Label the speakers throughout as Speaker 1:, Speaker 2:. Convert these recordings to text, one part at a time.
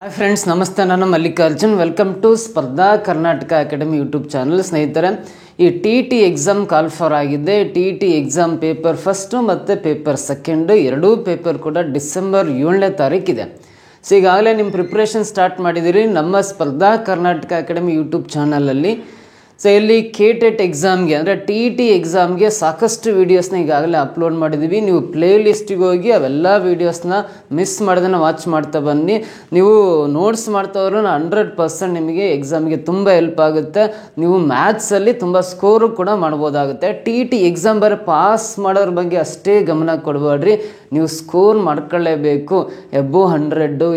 Speaker 1: Hi friends, ನಮಸ್ತೆ. ನಾನು Mallikarjun. Welcome to ಸ್ಪರ್ಧಾ ಕರ್ನಾಟಕ ಅಕಾಡೆಮಿ ಯೂಟ್ಯೂಬ್ ಚಾನಲ್. ಸ್ನೇಹಿತರೆ, ಈ ಟಿ ಎಕ್ಸಾಮ್ ಕಾಲ್ ಫಾರ್ ಆಗಿದೆ. ಟಿ ಎಕ್ಸಾಮ್ ಪೇಪರ್ ಫಸ್ಟು ಮತ್ತು ಪೇಪರ್ ಸೆಕೆಂಡು ಎರಡೂ ಪೇಪರ್ ಕೂಡ ಡಿಸೆಂಬರ್ 7ನೇ ತಾರೀಕಿದೆ. ಸೊ ಈಗಾಗಲೇ ನಿಮ್ಮ ಪ್ರಿಪ್ರೇಷನ್ ಸ್ಟಾರ್ಟ್ ಮಾಡಿದ್ದೀರಿ ನಮ್ಮ ಸ್ಪರ್ಧಾ ಕರ್ನಾಟಕ ಅಕಾಡೆಮಿ ಯೂಟ್ಯೂಬ್ ಚಾನಲಲ್ಲಿ. ಸೊ ಇಲ್ಲಿ KTET ಎಕ್ಸಾಮ್ಗೆ ಅಂದರೆ ಟಿ ಎಕ್ಸಾಮ್ಗೆ ಸಾಕಷ್ಟು ವೀಡಿಯೋಸ್ನ ಈಗಾಗಲೇ ಅಪ್ಲೋಡ್ ಮಾಡಿದ್ದೀವಿ. ನೀವು ಪ್ಲೇ ಲಿಸ್ಟಿಗೆ ಹೋಗಿ ಅವೆಲ್ಲ ವೀಡಿಯೋಸ್ನ ಮಿಸ್ ಮಾಡೋದನ್ನು ವಾಚ್ ಮಾಡ್ತಾ ಬನ್ನಿ. ನೀವು ನೋಟ್ಸ್ ಮಾಡ್ತಾವ್ರು 100% ನಿಮಗೆ ಎಕ್ಸಾಮ್ಗೆ ತುಂಬ ಹೆಲ್ಪ್ ಆಗುತ್ತೆ. ನೀವು ಮ್ಯಾಥ್ಸಲ್ಲಿ ತುಂಬ ಸ್ಕೋರು ಕೂಡ ಮಾಡ್ಬೋದಾಗುತ್ತೆ. ಟಿ ಎಕ್ಸಾಮ್ ಬರೀ ಪಾಸ್ ಮಾಡೋದ್ರ ಬಗ್ಗೆ ಅಷ್ಟೇ ಗಮನ ಕೊಡಬೇಡ್ರಿ. ನೀವು ಸ್ಕೋರ್ ಮಾಡ್ಕೊಳ್ಳೇಬೇಕು. ಎಬೋ 100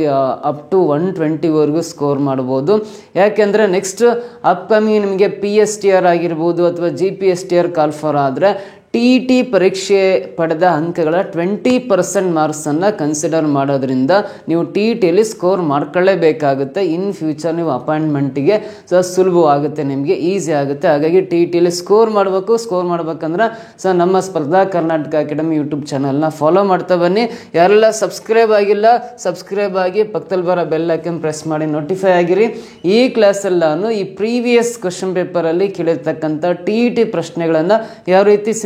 Speaker 1: ಅಪ್ ಟು 120ವರೆಗೂ ಸ್ಕೋರ್ ಮಾಡ್ಬೋದು. ಯಾಕೆಂದರೆ ನೆಕ್ಸ್ಟ್ ಅಪ್ಕಮಿಂಗ್ ನಿಮಗೆ PSTR ಆಗಿರ್ಬೋದು ಅಥವಾ GPSTR ಕಾಲ್ ಫಾರ್ ಆದರೆ ಟಿ ಪರೀಕ್ಷೆ ಪಡೆದ ಅಂಕಗಳ 20% ಮಾರ್ಕ್ಸನ್ನು ಕನ್ಸಿಡರ್ ಮಾಡೋದ್ರಿಂದ ನೀವು ಟಿಯಲ್ಲಿ ಸ್ಕೋರ್ ಮಾಡ್ಕೊಳ್ಳೇಬೇಕಾಗುತ್ತೆ. ಇನ್ ಫ್ಯೂಚರ್ ನೀವು ಅಪಾಯಿಂಟ್ಮೆಂಟಿಗೆ ಸುಲಭವಾಗುತ್ತೆ, ನಿಮಗೆ ಈಸಿ ಆಗುತ್ತೆ. ಹಾಗಾಗಿ ಟಿಯಲ್ಲಿ ಸ್ಕೋರ್ ಮಾಡ್ಬೇಕಂದ್ರೆ ನಮ್ಮ ಸ್ಪರ್ಧಾ ಕರ್ನಾಟಕ ಅಕಾಡೆಮಿ ಯೂಟ್ಯೂಬ್ ಚಾನಲ್ನ ಫಾಲೋ ಮಾಡ್ತಾ ಬನ್ನಿ. ಯಾರೆಲ್ಲ ಸಬ್ಸ್ಕ್ರೈಬ್ ಆಗಿಲ್ಲ, ಸಬ್ಸ್ಕ್ರೈಬ್ ಆಗಿ ಪಕ್ಕದಲ್ಲಿ ಬರೋ ಬೆಲ್ ಐಕನ್ ಪ್ರೆಸ್ ಮಾಡಿ ನೋಟಿಫೈ ಆಗಿರಿ. ಈ ಕ್ಲಾಸಲ್ಲಿ ನಾನು ಈ ಪ್ರೀವಿಯಸ್ ಕ್ವಶನ್ ಪೇಪರಲ್ಲಿ ಕೇಳಿರ್ತಕ್ಕಂಥ ಟಿ ಪ್ರಶ್ನೆಗಳನ್ನು ಯಾವ ರೀತಿ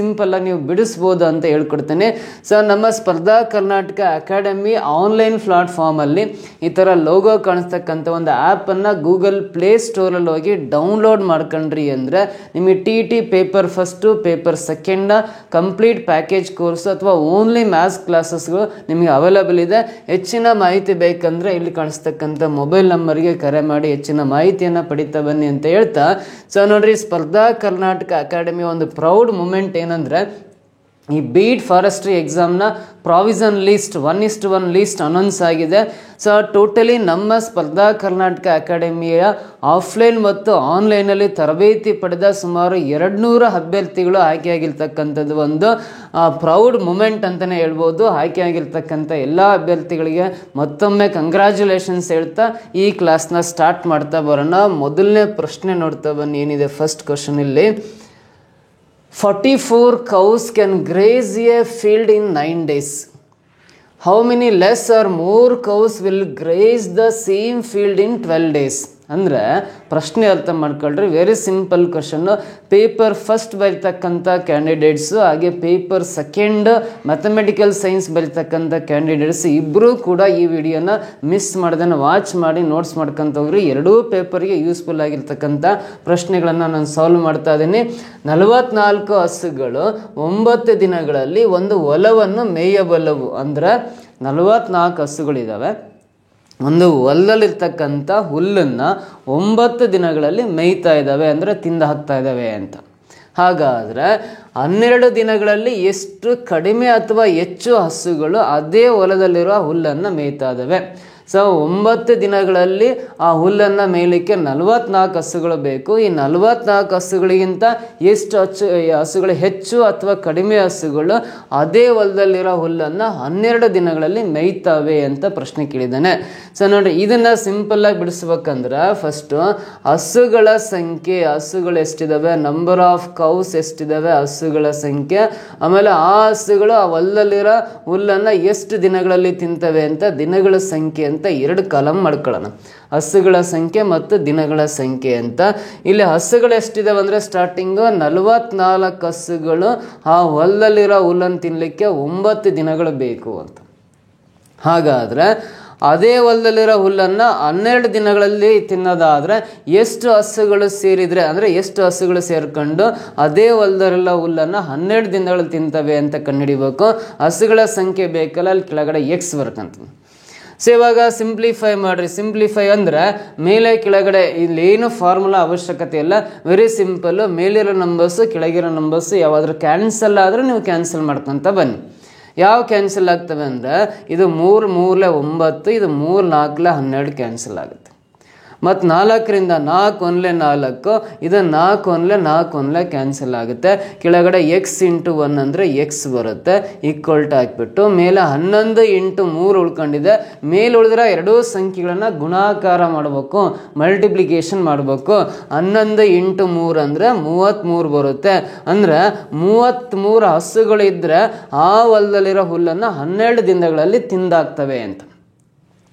Speaker 1: ನೀವು ಬಿಡಿಸ್ಬೋದು ಅಂತ ಹೇಳ್ಕೊಡ್ತೇನೆ. ಸೊ ನಮ್ಮ ಸ್ಪರ್ಧಾ ಕರ್ನಾಟಕ ಅಕಾಡೆಮಿ ಆನ್ಲೈನ್ ಪ್ಲಾಟ್ಫಾರ್ಮಲ್ಲಿ ಈ ಥರ ಲೋಗೋ ಕಾಣಿಸ್ತಕ್ಕಂಥ ಒಂದು ಆ್ಯಪನ್ನು ಗೂಗಲ್ ಪ್ಲೇ ಸ್ಟೋರಲ್ಲಿ ಹೋಗಿ ಡೌನ್ಲೋಡ್ ಮಾಡ್ಕೊಂಡ್ರಿ ಅಂದರೆ ನಿಮಗೆ T paper first paper second complete package course ಅಥವಾ ಓನ್ಲಿ ಮ್ಯಾಥ್ಸ್ ಕ್ಲಾಸಸ್ಗಳು ನಿಮಗೆ ಅವೈಲಬಲ್ ಇದೆ. ಹೆಚ್ಚಿನ ಮಾಹಿತಿ ಬೇಕಂದರೆ ಇಲ್ಲಿ ಕಾಣಿಸ್ತಕ್ಕಂಥ ಮೊಬೈಲ್ ನಂಬರ್ಗೆ ಕರೆ ಮಾಡಿ ಹೆಚ್ಚಿನ ಮಾಹಿತಿಯನ್ನು ಪಡಿತಾ ಬನ್ನಿ ಅಂತ ಹೇಳ್ತಾ, ಸೊ ನೋಡ್ರಿ, ಸ್ಪರ್ಧಾ ಕರ್ನಾಟಕ ಅಕಾಡೆಮಿ ಒಂದು ಪ್ರೌಡ್ ಮೂಮೆಂಟ್ ಏನಂದರೆ ಈ ಬೀಟ್ ಫಾರೆಸ್ಟ್ರಿ ಎಕ್ಸಾಮ್ನ ಪ್ರಾವಿಷನ್ ಲಿಸ್ಟ್ 1:1 ಲಿಸ್ಟ್ ಅನೌನ್ಸ್ ಆಗಿದೆ. ಸೊ ಟೋಟಲಿ ನಮ್ಮ ಸ್ಪರ್ಧಾ ಕರ್ನಾಟಕ ಅಕಾಡೆಮಿಯ ಆಫ್ಲೈನ್ ಮತ್ತು ಆನ್ಲೈನಲ್ಲಿ ತರಬೇತಿ ಪಡೆದ ಸುಮಾರು 200 ಅಭ್ಯರ್ಥಿಗಳು ಆಯ್ಕೆಯಾಗಿರ್ತಕ್ಕಂಥದ್ದು ಒಂದು ಪ್ರೌಡ್ ಮೂಮೆಂಟ್ ಅಂತಲೇ ಹೇಳ್ಬೋದು. ಆಯ್ಕೆಯಾಗಿರ್ತಕ್ಕಂಥ ಎಲ್ಲ ಅಭ್ಯರ್ಥಿಗಳಿಗೆ ಮತ್ತೊಮ್ಮೆ ಕಂಗ್ರ್ಯಾಚುಲೇಷನ್ಸ್ ಹೇಳ್ತಾ ಈ ಕ್ಲಾಸ್ನ ಸ್ಟಾರ್ಟ್ ಮಾಡ್ತಾ ಬರೋಣ. ಮೊದಲನೇ ಪ್ರಶ್ನೆ ನೋಡ್ತಾ ಬನ್ನಿ. ಏನಿದೆ ಫಸ್ಟ್ ಕ್ವಶನ್ ಇಲ್ಲಿ. 44 cows can graze a field in 9 days. How many less or more cows will graze the same field in 12 days? ಅಂದರೆ ಪ್ರಶ್ನೆ ಅರ್ಥ ಮಾಡ್ಕೊಳ್ರಿ. Very simple question. Paper first ಬರೀತಕ್ಕಂಥ ಕ್ಯಾಂಡಿಡೇಟ್ಸು ಹಾಗೆ ಪೇಪರ್ ಸೆಕೆಂಡ್ ಮ್ಯಾಥಮೆಟಿಕಲ್ ಸೈನ್ಸ್ ಬರೀತಕ್ಕಂಥ candidates ಇಬ್ಬರೂ ಕೂಡ ಈ ವಿಡಿಯೋನ ಮಿಸ್ ಮಾಡೋದನ್ನು ವಾಚ್ ಮಾಡಿ ನೋಟ್ಸ್ ಮಾಡ್ಕೊತ ಹೋಗ್ರಿ. ಎರಡೂ ಪೇಪರ್ಗೆ ಯೂಸ್ಫುಲ್ ಆಗಿರ್ತಕ್ಕಂಥ ಪ್ರಶ್ನೆಗಳನ್ನು ನಾನು ಸಾಲ್ವ್ ಮಾಡ್ತಾ ಇದ್ದೀನಿ. 44 ಹಸುಗಳು 9 ದಿನಗಳಲ್ಲಿ ಒಂದು ಹೊಲವನ್ನು ಮೇಯಬಲ್ಲವು. ಅಂದರೆ 44 ಹಸುಗಳಿದ್ದಾವೆ. ಒಂದು ಹೊಲದಲ್ಲಿರ್ತಕ್ಕಂಥ ಹುಲ್ಲನ್ನು 9 ದಿನಗಳಲ್ಲಿ ಮೇಯ್ತಾ ಇದ್ದಾವೆ, ಅಂದರೆ ತಿಂದು ಹಾಕ್ತಾ ಇದ್ದಾವೆ ಅಂತ. ಹಾಗಾದರೆ 12 ದಿನಗಳಲ್ಲಿ ಎಷ್ಟು ಕಡಿಮೆ ಅಥವಾ ಹೆಚ್ಚು ಹಸುಗಳು ಅದೇ ಹೊಲದಲ್ಲಿರುವ ಹುಲ್ಲನ್ನು ಮೇಯ್ತಾ ಇದ್ದಾವೆ? ಸೊ 9 ದಿನಗಳಲ್ಲಿ ಆ ಹುಲ್ಲನ್ನು ಮೇಯಲಿಕ್ಕೆ 44 ಹಸುಗಳು ಬೇಕು. ಈ 44 ಹಸುಗಳಿಗಿಂತ ಎಷ್ಟು ಹಸುಗಳು ಹೆಚ್ಚು ಅಥವಾ ಕಡಿಮೆ ಹಸುಗಳು ಅದೇ ಹೊಲದಲ್ಲಿರೋ ಹುಲ್ಲನ್ನು 12 ದಿನಗಳಲ್ಲಿ ಮೇಯ್ತವೆ ಅಂತ ಪ್ರಶ್ನೆ ಕೇಳಿದ್ದಾನೆ. ಸೊ ನೋಡಿರಿ, ಇದನ್ನು ಸಿಂಪಲ್ಲಾಗಿ ಬಿಡಿಸ್ಬೇಕಂದ್ರೆ ಫಸ್ಟು ಹಸುಗಳ ಸಂಖ್ಯೆ, ಹಸುಗಳು ಎಷ್ಟಿದ್ದಾವೆ, ನಂಬರ್ ಆಫ್ ಕೌಸ್ ಎಷ್ಟಿದ್ದಾವೆ, ಹಸುಗಳ ಸಂಖ್ಯೆ, ಆಮೇಲೆ ಆ ಹಸುಗಳು ಆ ಹೊಲದಲ್ಲಿರೋ ಹುಲ್ಲನ್ನು ಎಷ್ಟು ದಿನಗಳಲ್ಲಿ ತಿಂತವೆ ಅಂತ ದಿನಗಳ ಸಂಖ್ಯೆ ಅಂತ 2 ಕಾಲಮ್ ಮಾಡ್ಕೊಳ್ಳೋಣ. ಹಸುಗಳ ಸಂಖ್ಯೆ ಮತ್ತು ದಿನಗಳ ಸಂಖ್ಯೆ ಅಂತ. ಇಲ್ಲಿ ಹಸುಗಳು ಎಷ್ಟಿದಾವೆ ಅಂದರೆ ಸ್ಟಾರ್ಟಿಂಗು 44 ಹಸುಗಳು ಆ ಹೊಲದಲ್ಲಿರೋ ಹುಲ್ಲನ್ನು ತಿನ್ನಲಿಕ್ಕೆ 9 ದಿನಗಳು ಬೇಕು ಅಂತ. ಹಾಗಾದರೆ ಅದೇ ಹೊಲದಲ್ಲಿರೋ ಹುಲ್ಲನ್ನು 12 ದಿನಗಳಲ್ಲಿ ತಿನ್ನೋದಾದರೆ ಎಷ್ಟು ಹಸುಗಳು ಸೇರಿದರೆ, ಅಂದರೆ ಎಷ್ಟು ಹಸುಗಳು ಸೇರ್ಕೊಂಡು ಅದೇ ಹೊಲದಲ್ಲಿರೋ ಹುಲ್ಲನ್ನು 12 ದಿನಗಳಲ್ಲಿ ತಿಂತವೆ ಅಂತ ಕಂಡುಹಿಡಿಬೇಕು. ಹಸುಗಳ ಸಂಖ್ಯೆ ಬೇಕಲ್ಲ, ಅಲ್ಲಿ ಕೆಳಗಡೆ X ಬರ್ಕಂತ. ಸೊ ಇವಾಗ ಸಿಂಪ್ಲಿಫೈ ಮಾಡಿರಿ. ಸಿಂಪ್ಲಿಫೈ ಅಂದರೆ ಮೇಲೆ ಕೆಳಗಡೆ ಇಲ್ಲೇನು ಫಾರ್ಮುಲಾ ಅವಶ್ಯಕತೆ ಇಲ್ಲ, ವೆರಿ ಸಿಂಪಲ್ಲು. ಮೇಲಿರೋ ನಂಬರ್ಸು ಕೆಳಗಿರೋ ನಂಬರ್ಸು ಯಾವಾದರೂ ಕ್ಯಾನ್ಸಲ್ ಆದರೆ ನೀವು ಕ್ಯಾನ್ಸಲ್ ಮಾಡ್ಕೊತ ಬನ್ನಿ. ಯಾವ ಕ್ಯಾನ್ಸಲ್ ಆಗ್ತವೆ ಅಂದರೆ ಇದು 3 3 9, ಇದು 3 4 12 ಕ್ಯಾನ್ಸಲ್ ಆಗುತ್ತೆ. ಮತ್ತು 4ರಿಂದ 4 1 4, ಇದು 4 1 4 1 ಕ್ಯಾನ್ಸಲ್ ಆಗುತ್ತೆ. ಕೆಳಗಡೆ X × 1 ಅಂದರೆ X ಬರುತ್ತೆ. ಈಕ್ವಲ್ ಟು ಹಾಕ್ಬಿಟ್ಟು ಮೇಲೆ 11 × 3 ಉಳ್ಕೊಂಡಿದೆ. ಮೇಲೆ ಉಳಿದ್ರೆ ಎರಡೂ ಸಂಖ್ಯೆಗಳನ್ನು ಗುಣಾಕಾರ ಮಾಡಬೇಕು, ಮಲ್ಟಿಪ್ಲಿಕೇಶನ್ ಮಾಡಬೇಕು. 11 × 3 ಅಂದರೆ 33 ಬರುತ್ತೆ. ಅಂದರೆ 33 ಹಸುಗಳಿದ್ದರೆ ಆ ಹೊಲದಲ್ಲಿರೋ ಹುಲ್ಲನ್ನು 12 ದಿನಗಳಲ್ಲಿ ತಿಂದಾಕ್ತವೆ ಅಂತ.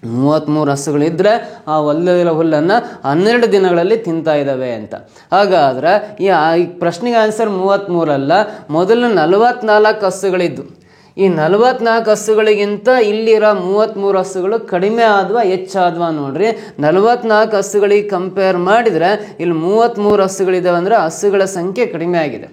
Speaker 1: 33 ಹಸುಗಳಿದ್ದರೆ ಆ ಹೊಲದಲ್ಲಿರೋ ಹುಲ್ಲನ್ನು 12 ದಿನಗಳಲ್ಲಿ ತಿಂತಾ ಇದ್ದಾವೆ ಅಂತ. ಹಾಗಾದರೆ ಈ ಪ್ರಶ್ನೆಗೆ ಆನ್ಸರ್ 33 ಅಲ್ಲ, ಮೊದಲು 44 ಹಸುಗಳಿದ್ದು. ಈ 44 ಹಸುಗಳಿಗಿಂತ ಇಲ್ಲಿರೋ 33 ಹಸುಗಳು ಕಡಿಮೆ ಆದ್ವಾ ಹೆಚ್ಚಾದ್ವಾ ನೋಡ್ರಿ. 44 ಹಸುಗಳಿಗೆ ಕಂಪೇರ್ ಮಾಡಿದರೆ ಇಲ್ಲಿ 33 ಹಸುಗಳಿದ್ದಾವೆ ಅಂದರೆ ಹಸುಗಳ ಸಂಖ್ಯೆ ಕಡಿಮೆ ಆಗಿದೆ.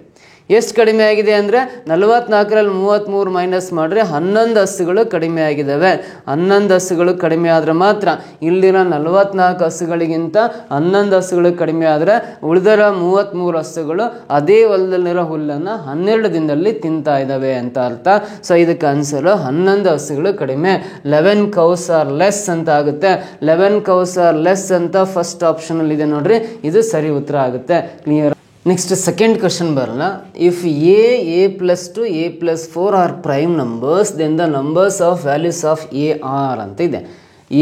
Speaker 1: ಎಷ್ಟು ಕಡಿಮೆ ಆಗಿದೆ ಅಂದರೆ 44ರಲ್ಲಿ 33 ಮೈನಸ್ ಮಾಡಿದ್ರೆ 11 ಹಸುಗಳು ಕಡಿಮೆ ಆಗಿದ್ದಾವೆ. 11 ಹಸುಗಳು ಕಡಿಮೆ ಆದರೆ ಮಾತ್ರ ಇಲ್ಲಿರೋ 44 ಹಸುಗಳಿಗಿಂತ 11 ಹಸುಗಳು ಕಡಿಮೆ ಆದರೆ ಉಳಿದಿರೋ 33 ಹಸುಗಳು ಅದೇ ಹೊಲದಲ್ಲಿರೋ ಹುಲ್ಲನ್ನು 12 ದಿನದಲ್ಲಿ ತಿಂತಾ ಇದ್ದಾವೆ ಅಂತ ಅರ್ಥ. ಸೊ ಇದಕ್ಕೆ ಆನ್ಸರು 11 ಹಸುಗಳು ಕಡಿಮೆ. 11 cows are less ಅಂತ ಆಗುತ್ತೆ. 11 cows are less ಅಂತ ಫಸ್ಟ್ ಆಪ್ಷನಲ್ಲಿ ಇದೆ ನೋಡ್ರಿ, ಇದು ಸರಿ ಉತ್ತರ ಆಗುತ್ತೆ. ಕ್ಲಿಯರ್. ನೆಕ್ಸ್ಟ್ ಸೆಕೆಂಡ್ ಕ್ವಶನ್ ಬರೋಣ. If a+2 a+4 are prime numbers then the numbers of values of A are ಅಂತ ಇದೆ.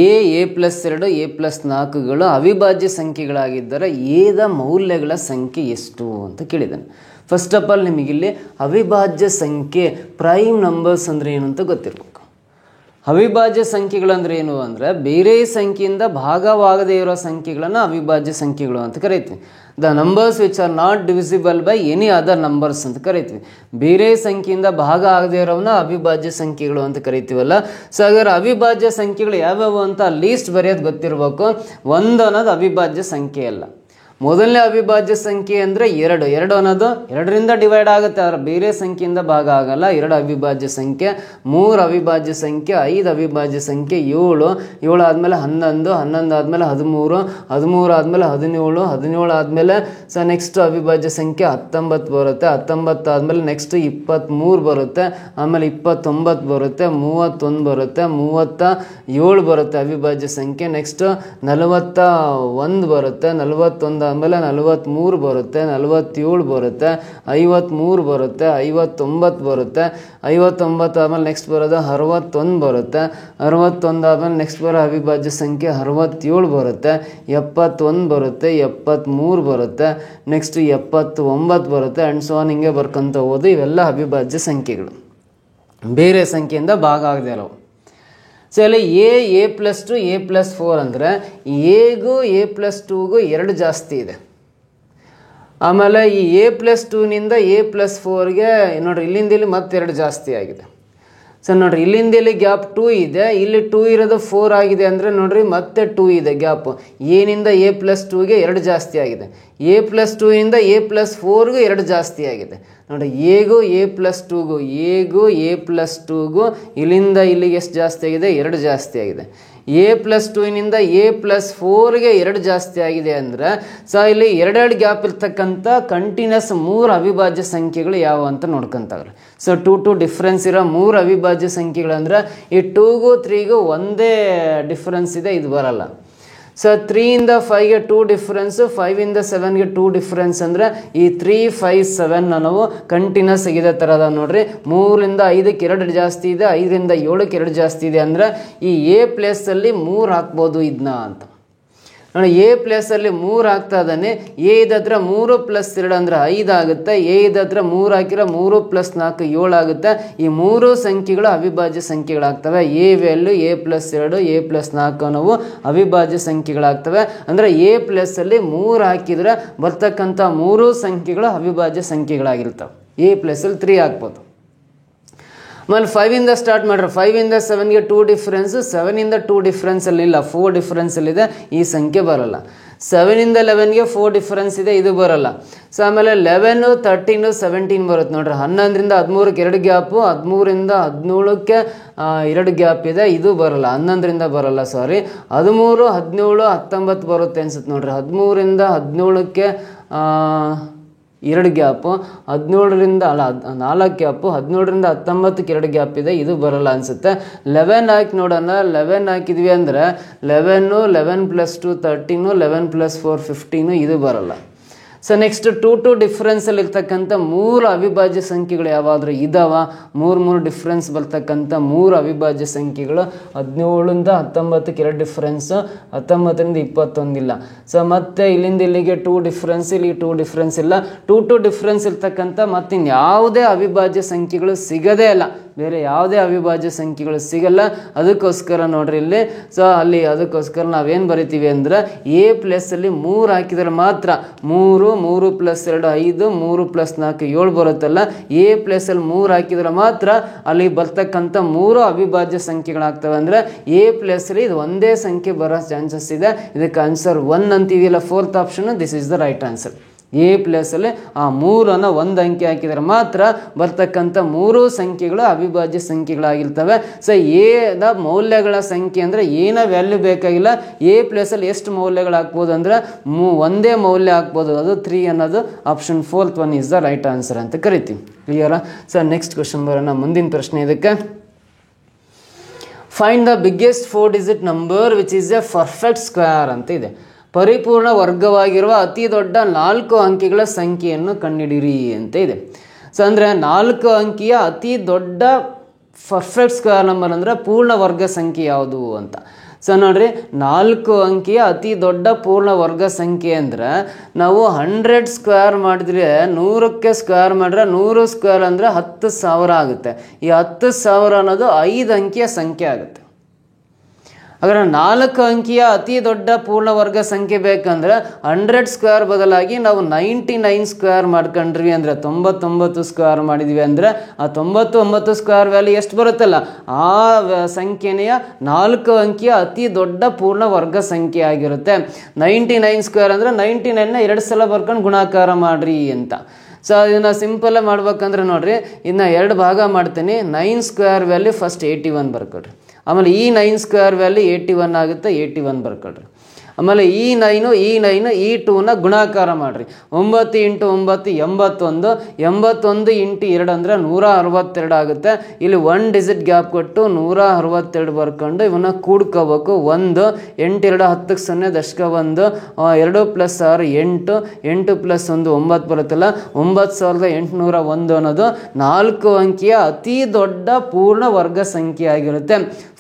Speaker 1: a+2 a+4ಗಳು ಅವಿಭಾಜ್ಯ ಸಂಖ್ಯೆಗಳಾಗಿದ್ದರೆ ಎದ ಮೌಲ್ಯಗಳ ಸಂಖ್ಯೆ ಎಷ್ಟು ಅಂತ ಕೇಳಿದ್ದಾನೆ. ಫಸ್ಟ್ ಆಫ್ ಆಲ್ ನಿಮಗಿಲ್ಲಿ ಅವಿಭಾಜ್ಯ ಸಂಖ್ಯೆ ಪ್ರೈಮ್ ನಂಬರ್ಸ್ ಅಂದರೆ ಏನು ಅಂತ ಗೊತ್ತಿರಬೇಕು. ಅವಿಭಾಜ್ಯ ಸಂಖ್ಯೆಗಳು ಅಂದರೆ ಏನು ಅಂದರೆ ಬೇರೆ ಸಂಖ್ಯೆಯಿಂದ ಭಾಗವಾಗದೇ ಇರೋ ಸಂಖ್ಯೆಗಳನ್ನು ಅವಿಭಾಜ್ಯ ಸಂಖ್ಯೆಗಳು ಅಂತ ಕರಿತೀವಿ. The numbers which are not divisible by any other numbers ಅಂತ ಕರಿತೀವಿ. ಬೇರೆ ಸಂಖ್ಯೆಯಿಂದ ಭಾಗ ಆಗದೇ ಇರೋವನ್ನ ಅವಿಭಾಜ್ಯ ಸಂಖ್ಯೆಗಳು ಅಂತ ಕರಿತೀವಲ್ಲ. ಸೊ ಹಾಗಾದ್ರೆ ಅವಿಭಾಜ್ಯ ಸಂಖ್ಯೆಗಳು ಯಾವ್ಯಾವು ಅಂತ ಲೀಸ್ಟ್ ಬರೆಯೋದು ಗೊತ್ತಿರಬೇಕು. 1 ಅನ್ನೋದು ಅವಿಭಾಜ್ಯ ಸಂಖ್ಯೆ ಅಲ್ಲ. ಮೊದಲನೇ ಅವಿಭಾಜ್ಯ ಸಂಖ್ಯೆ ಅಂದರೆ 2 ಅನ್ನೋದು 2ರಿಂದ ಡಿವೈಡ್ ಆಗುತ್ತೆ, ಆದರೆ ಬೇರೆ ಸಂಖ್ಯೆಯಿಂದ ಭಾಗ ಆಗಲ್ಲ. 2 ಅವಿಭಾಜ್ಯ ಸಂಖ್ಯೆ. 3 ಅವಿಭಾಜ್ಯ ಸಂಖ್ಯೆ. 5 ಅವಿಭಾಜ್ಯ ಸಂಖ್ಯೆ. 7 ಆದಮೇಲೆ 11, 11 ಆದಮೇಲೆ 13, 13 ಆದಮೇಲೆ 17, 17 ಆದಮೇಲೆ ಸೊ ನೆಕ್ಸ್ಟ್ ಅವಿಭಾಜ್ಯ ಸಂಖ್ಯೆ 19 ಬರುತ್ತೆ. 19 ಆದಮೇಲೆ ನೆಕ್ಸ್ಟ್ 23 ಬರುತ್ತೆ. ಆಮೇಲೆ 29 ಬರುತ್ತೆ. 31 ಬರುತ್ತೆ. 37 ಬರುತ್ತೆ ಅವಿಭಾಜ್ಯ ಸಂಖ್ಯೆ. ನೆಕ್ಸ್ಟ್ 41 ಬರುತ್ತೆ. 41 ಆದಮೇಲೆ 43 ಬರುತ್ತೆ. 47 ಬರುತ್ತೆ. 53 ಬರುತ್ತೆ. 59 ಬರುತ್ತೆ. 59 ಆದಮೇಲೆ ನೆಕ್ಸ್ಟ್ ಬರೋದು 61 ಬರುತ್ತೆ. 61 ಆದಮೇಲೆ ನೆಕ್ಸ್ಟ್ ಬರೋ ಅವಿಭಾಜ್ಯ ಸಂಖ್ಯೆ 67 ಬರುತ್ತೆ. 71 ಬರುತ್ತೆ. 73 ಬರುತ್ತೆ. ನೆಕ್ಸ್ಟ್ 79 ಬರುತ್ತೆ. ಆ್ಯಂಡ್ ಸೊ ಆನ್ ಹಿಂಗೆ ಬರ್ಕೊಂತ ಹೋದು. ಇವೆಲ್ಲ ಅವಿಭಾಜ್ಯ ಸಂಖ್ಯೆಗಳು, ಬೇರೆ ಸಂಖ್ಯೆಯಿಂದ ಭಾಗ ಆಗದೆ ಇರೋವು. ಸೊ ಇಲ್ಲಿ a+2 a+4 ಅಂದರೆ ಎಗೂ a+2ಗೂ 2 ಜಾಸ್ತಿ ಇದೆ. ಆಮೇಲೆ ಈ a+2ನಿಂದ a+4ಗೆ ನೋಡ್ರಿ ಇಲ್ಲಿಂದ ಇಲ್ಲಿ ಮತ್ತೆ 2 ಜಾಸ್ತಿ ಆಗಿದೆ. ಸೊ ನೋಡ್ರಿ ಇಲ್ಲಿಂದ ಇಲ್ಲಿ ಗ್ಯಾಪ್ 2 ಇದೆ, ಇಲ್ಲಿ 2 ಇರೋದು 4 ಆಗಿದೆ ಅಂದರೆ ನೋಡ್ರಿ ಮತ್ತೆ 2 ಇದೆ ಗ್ಯಾಪು. ಎನಿಂದ a+2ಗೆ 2 ಜಾಸ್ತಿ ಆಗಿದೆ. a+2ನಿಂದ a+4ಗೂ 2 ಜಾಸ್ತಿ ಆಗಿದೆ. ನೋಡಿ ಎಗೂ a+2ಗೂ ಇಲ್ಲಿಂದ ಇಲ್ಲಿಗೆ ಎಷ್ಟು ಜಾಸ್ತಿ ಆಗಿದೆ? 2 ಜಾಸ್ತಿ ಆಗಿದೆ. a+2ನಿಂದ a+4ಗೆ 2 ಜಾಸ್ತಿ ಆಗಿದೆ ಅಂದರೆ ಸೊ ಇಲ್ಲಿ 2 ಗ್ಯಾಪ್ ಇರ್ತಕ್ಕಂಥ ಕಂಟಿನ್ಯೂಸ್ 3 ಅವಿಭಾಜ್ಯ ಸಂಖ್ಯೆಗಳು ಯಾವ ಅಂತ ನೋಡ್ಕೊಂತಾವ್ರೆ. ಸೊ 2 ಡಿಫ್ರೆನ್ಸ್ ಇರೋ 3 ಅವಿಭಾಜ್ಯ ಸಂಖ್ಯೆಗಳು ಅಂದರೆ ಈ 2ಗೂ 3ಗೂ ಒಂದೇ ಡಿಫ್ರೆನ್ಸ್ ಇದೆ, ಇದು ಬರಲ್ಲ. ಸೊ 3ಇಂದ 5ಗೆ 2 ಡಿಫ್ರೆನ್ಸು, 5ಇಂದ 7ಗೆ 2 ಡಿಫ್ರೆನ್ಸ್ ಅಂದರೆ ಈ 3, 5, 7 ನಾವು ಕಂಟಿನ್ಯೂಸ್ ಆಗಿದೆ ಥರದ ನೋಡ್ರಿ. 3ರಿಂದ 5ಕ್ಕೆ 2 ಜಾಸ್ತಿ ಇದೆ, 5ರಿಂದ 7ಕ್ಕೆ 2 ಜಾಸ್ತಿ ಇದೆ ಅಂದರೆ ಈ ಎ ಪ್ಲೇಸಲ್ಲಿ 3 ಹಾಕ್ಬೋದು ಇದನ್ನ ಅಂತ ನೋಡಿ. ಎ ಪ್ಲೇಸಲ್ಲಿ 3 ಹಾಕ್ತಾ ಇದ್ದಾನೆ. ಎ ಇದತ್ರ 3 + 2 ಅಂದರೆ 5 ಆಗುತ್ತೆ. ಎ ಇದತ್ರ 3 ಹಾಕಿರೋ 3 + 4 7 ಆಗುತ್ತೆ. ಈ 3 ಸಂಖ್ಯೆಗಳು ಅವಿಭಾಜ್ಯ ಸಂಖ್ಯೆಗಳಾಗ್ತವೆ. ಎ ವ್ಯಾಲ್ಯೂ a+2 a+4 ನಾವು ಅವಿಭಾಜ್ಯ ಸಂಖ್ಯೆಗಳಾಗ್ತವೆ. ಅಂದರೆ ಎ ಪ್ಲೇಸಲ್ಲಿ 3 ಹಾಕಿದರೆ ಬರ್ತಕ್ಕಂಥ 3 ಸಂಖ್ಯೆಗಳು ಅವಿಭಾಜ್ಯ ಸಂಖ್ಯೆಗಳಾಗಿರ್ತವೆ. ಎ ಪ್ಲೇಸಲ್ಲಿ 3 ಹಾಕ್ಬೋದು. ಆಮೇಲೆ 5ಇಂದ ಸ್ಟಾರ್ಟ್ ಮಾಡ್ರೆ 5ಇಂದ 7ಗೆ 2 ಡಿಫ್ರೆನ್ಸು, 7ಇಂದ 2 ಡಿಫ್ರೆನ್ಸಲ್ಲಿ ಇಲ್ಲ, 4 ಡಿಫ್ರೆನ್ಸಲ್ಲಿದೆ, ಈ ಸಂಖ್ಯೆ ಬರಲ್ಲ. 7ಇಂದ 11ಗೆ 4 ಡಿಫ್ರೆನ್ಸ್ ಇದೆ, ಇದು ಬರಲ್ಲ. ಸೊ ಆಮೇಲೆ 11, 13, 17 ಬರುತ್ತೆ ನೋಡ್ರಿ. 11ರಿಂದ 13ಕ್ಕೆ 2 ಗ್ಯಾಪು, 13ರಿಂದ 17ಕ್ಕೆ 2 ಗ್ಯಾಪ್ ಇದೆ, ಇದು ಬರಲ್ಲ. 11ರಿಂದ ಬರಲ್ಲ, ಸಾರಿ. 13, 17, 19 ಬರುತ್ತೆ ಅನ್ಸುತ್ತೆ ನೋಡ್ರಿ. 13ರಿಂದ 17ಕ್ಕೆ 2 ಗ್ಯಾಪು, 17ರಿಂದ 4 ಗ್ಯಾಪು, 17ರಿಂದ 19ಕ್ಕೆ 2 ಗ್ಯಾಪ್ ಇದೆ, ಇದು ಬರಲ್ಲ ಅನಿಸುತ್ತೆ. 11 ಹಾಕಿ ನೋಡೋಣ. 11 ಹಾಕಿದ್ವಿ ಅಂದರೆ 11, 11 + 2 13, 11 + 4 15, ಇದು ಬರಲ್ಲ. ಸೊ ನೆಕ್ಸ್ಟ್ 2 ಡಿಫ್ರೆನ್ಸಲ್ಲಿ ಇರ್ತಕ್ಕಂಥ 3 ಅವಿಭಾಜ್ಯ ಸಂಖ್ಯೆಗಳು ಯಾವಾದರೂ ಇದಾವ? 3 ಡಿಫ್ರೆನ್ಸ್ ಬರ್ತಕ್ಕಂಥ 3 ಅವಿಭಾಜ್ಯ ಸಂಖ್ಯೆಗಳು 17ರಿಂದ 19ಕ್ಕೆ 2 ಡಿಫ್ರೆನ್ಸು, 19ರಿಂದ 21 ಇಲ್ಲ. ಸೊ ಮತ್ತೆ ಇಲ್ಲಿಂದ ಇಲ್ಲಿಗೆ 2 ಡಿಫ್ರೆನ್ಸ್, ಇಲ್ಲಿ 2 ಡಿಫ್ರೆನ್ಸ್ ಇಲ್ಲ. 2 ಡಿಫ್ರೆನ್ಸ್ ಇರ್ತಕ್ಕಂಥ ಮತ್ತಿನ್ಯಾವುದೇ ಅವಿಭಾಜ್ಯ ಸಂಖ್ಯೆಗಳು ಸಿಗದೇ ಇಲ್ಲ. ಬೇರೆ ಯಾವುದೇ ಅವಿಭಾಜ್ಯ ಸಂಖ್ಯೆಗಳು ಸಿಗಲ್ಲ. ಅದಕ್ಕೋಸ್ಕರ ನೋಡ್ರಿ ಇಲ್ಲಿ ಸೊ ಅಲ್ಲಿ ಅದಕ್ಕೋಸ್ಕರ ನಾವೇನು ಬರಿತೀವಿ ಅಂದ್ರೆ ಎ ಪ್ಲಸ್ಸಲ್ಲಿ 3 ಹಾಕಿದರೆ ಮಾತ್ರ 3 3 + 2 5 3 + 4 7 ಬರುತ್ತಲ್ಲ, ಎ ಪ್ಲಸ್ಸಲ್ಲಿ 3 ಹಾಕಿದರೆ ಮಾತ್ರ ಅಲ್ಲಿ ಬರ್ತಕ್ಕಂಥ 3 ಅವಿಭಾಜ್ಯ ಸಂಖ್ಯೆಗಳಾಗ್ತವೆ. ಅಂದರೆ ಎ ಪ್ಲಸ್ಸಲ್ಲಿ ಇದು ಒಂದೇ ಸಂಖ್ಯೆ ಬರೋ ಚಾನ್ಸಸ್ ಇದೆ. ಇದಕ್ಕೆ ಆನ್ಸರ್ 1 ಅಂತಿದೆಯಲ್ಲ, 4th option, this is the right answer. A ಪ್ಲಸ್ಸಲ್ಲಿ ಆ 3 ಒಂದು ಅಂಕಿ ಹಾಕಿದರೆ ಮಾತ್ರ ಬರ್ತಕ್ಕಂಥ 3 ಸಂಖ್ಯೆಗಳು ಅವಿಭಾಜ್ಯ ಸಂಖ್ಯೆಗಳಾಗಿರ್ತವೆ. ಸೊ ಎದ ಮೌಲ್ಯಗಳ ಸಂಖ್ಯೆ ಅಂದರೆ ಏನ ವ್ಯಾಲ್ಯೂ ಬೇಕಾಗಿಲ್ಲ. ಎ ಪ್ಲಸ್ಸಲ್ಲಿ ಎಷ್ಟು ಮೌಲ್ಯಗಳು ಹಾಕ್ಬೋದು ಅಂದರೆ ಒಂದೇ ಮೌಲ್ಯ ಹಾಕ್ಬೋದು, ಅದು 3 ಅನ್ನೋದು option 4th one is the right answer ಅಂತ ಕರಿತೀವಿ. ಕ್ಲಿಯರಾ? ಸೊ ನೆಕ್ಸ್ಟ್ ಕ್ವಶನ್ ಬರೋಣ. ಮುಂದಿನ ಪ್ರಶ್ನೆ ಇದಕ್ಕೆ, find the biggest 4-digit number which is A perfect square ಅಂತ ಇದೆ. ಪರಿಪೂರ್ಣ ವರ್ಗವಾಗಿರುವ ಅತಿ ದೊಡ್ಡ 4 ಅಂಕಿಗಳ ಸಂಖ್ಯೆಯನ್ನು ಕಂಡುಹಿಡಿಯಿರಿ ಅಂತ ಇದೆ. ಸೊ ಅಂದರೆ 4 ಅಂಕಿಯ ಅತಿ ದೊಡ್ಡ ಪರ್ಫೆಕ್ಟ್ ಸ್ಕ್ವೇರ್ ನಂಬರ್ ಅಂದರೆ ಪೂರ್ಣ ವರ್ಗ ಸಂಖ್ಯೆ ಯಾವುದು ಅಂತ. ಸೊ ನೋಡ್ರಿ, 4 ಅಂಕಿಯ ಅತಿ ದೊಡ್ಡ ಪೂರ್ಣ ವರ್ಗ ಸಂಖ್ಯೆ ಅಂದರೆ ನಾವು 100 ಸ್ಕ್ವೇರ್ ಮಾಡಿದ್ರೆ 100ಕ್ಕೆ ಸ್ಕ್ವೇರ್ ಮಾಡಿದ್ರೆ 100 ಸ್ಕ್ವೇರ್ ಅಂದರೆ 10,000 ಆಗುತ್ತೆ. ಈ 10,000 ಅನ್ನೋದು 5 ಅಂಕಿಯ ಸಂಖ್ಯೆ ಆಗುತ್ತೆ. ಹಾಗಾದ್ರೆ 4 ಅಂಕಿಯ ಅತಿ ದೊಡ್ಡ ಪೂರ್ಣ ವರ್ಗ ಸಂಖ್ಯೆ ಬೇಕಂದ್ರೆ 100 ಸ್ಕ್ವೇರ್ ಬದಲಾಗಿ ನಾವು 99 ಸ್ಕ್ವೇರ್ ಮಾಡ್ಕೊಂಡ್ರಿ ಅಂದರೆ 99 ಸ್ಕ್ವೇರ್ ಮಾಡಿದ್ವಿ ಅಂದರೆ ಆ 99 ಸ್ಕ್ವೇರ್ ವ್ಯಾಲ್ಯೂ ಎಷ್ಟು ಬರುತ್ತಲ್ಲ ಆ ಸಂಖ್ಯೆಯ 4 ಅಂಕಿಯ ಅತಿ ದೊಡ್ಡ ಪೂರ್ಣ ವರ್ಗ ಸಂಖ್ಯೆ ಆಗಿರುತ್ತೆ. 99 ಸ್ಕ್ವೇರ್ ಅಂದರೆ 99ನ 2 ಸಲ ಬರ್ಕೊಂಡು ಗುಣಾಕಾರ ಮಾಡ್ರಿ ಅಂತ. ಸೊ ಇದನ್ನು ಸಿಂಪಲ್ ಮಾಡ್ಬೇಕಂದ್ರೆ ನೋಡ್ರಿ, ಇನ್ನು 2 ಭಾಗ ಮಾಡ್ತೀನಿ. 9 ಸ್ಕ್ವೇರ್ ವ್ಯಾಲ್ಯೂ ಫಸ್ಟ್ 81 ಬರ್ಕೊಡ್ರಿ. ಆಮೇಲೆ ಈ 9 ಸ್ಕ್ವೇರ್ ವ್ಯಾಲ್ಯೂ 81 ಆಗುತ್ತೆ, 81 ಬರ್ಕೊಳ್ರಿ. ಆಮೇಲೆ ಈ 9 ಈ 2ನ ಗುಣಾಕಾರ ಮಾಡಿರಿ. 9 × 9 81, 81 × 2 ಅಂದರೆ 162 ಆಗುತ್ತೆ. ಇಲ್ಲಿ 1 ಡಿಜಿಟ್ ಗ್ಯಾಪ್ ಕೊಟ್ಟು 162 ಬರ್ಕೊಂಡು ಇವನ್ನ ಕೂಡ್ಕೋಬೇಕು. 1 8 2 10 0 ದಶಕ 1 2 + 6 8 8 + 1 9 ಬರುತ್ತಲ್ಲ, 9801 ಅನ್ನೋದು 4 ಅಂಕಿಯ ಅತಿ ದೊಡ್ಡ ಪೂರ್ಣ ವರ್ಗ ಸಂಖ್ಯೆ ಆಗಿರುತ್ತೆ.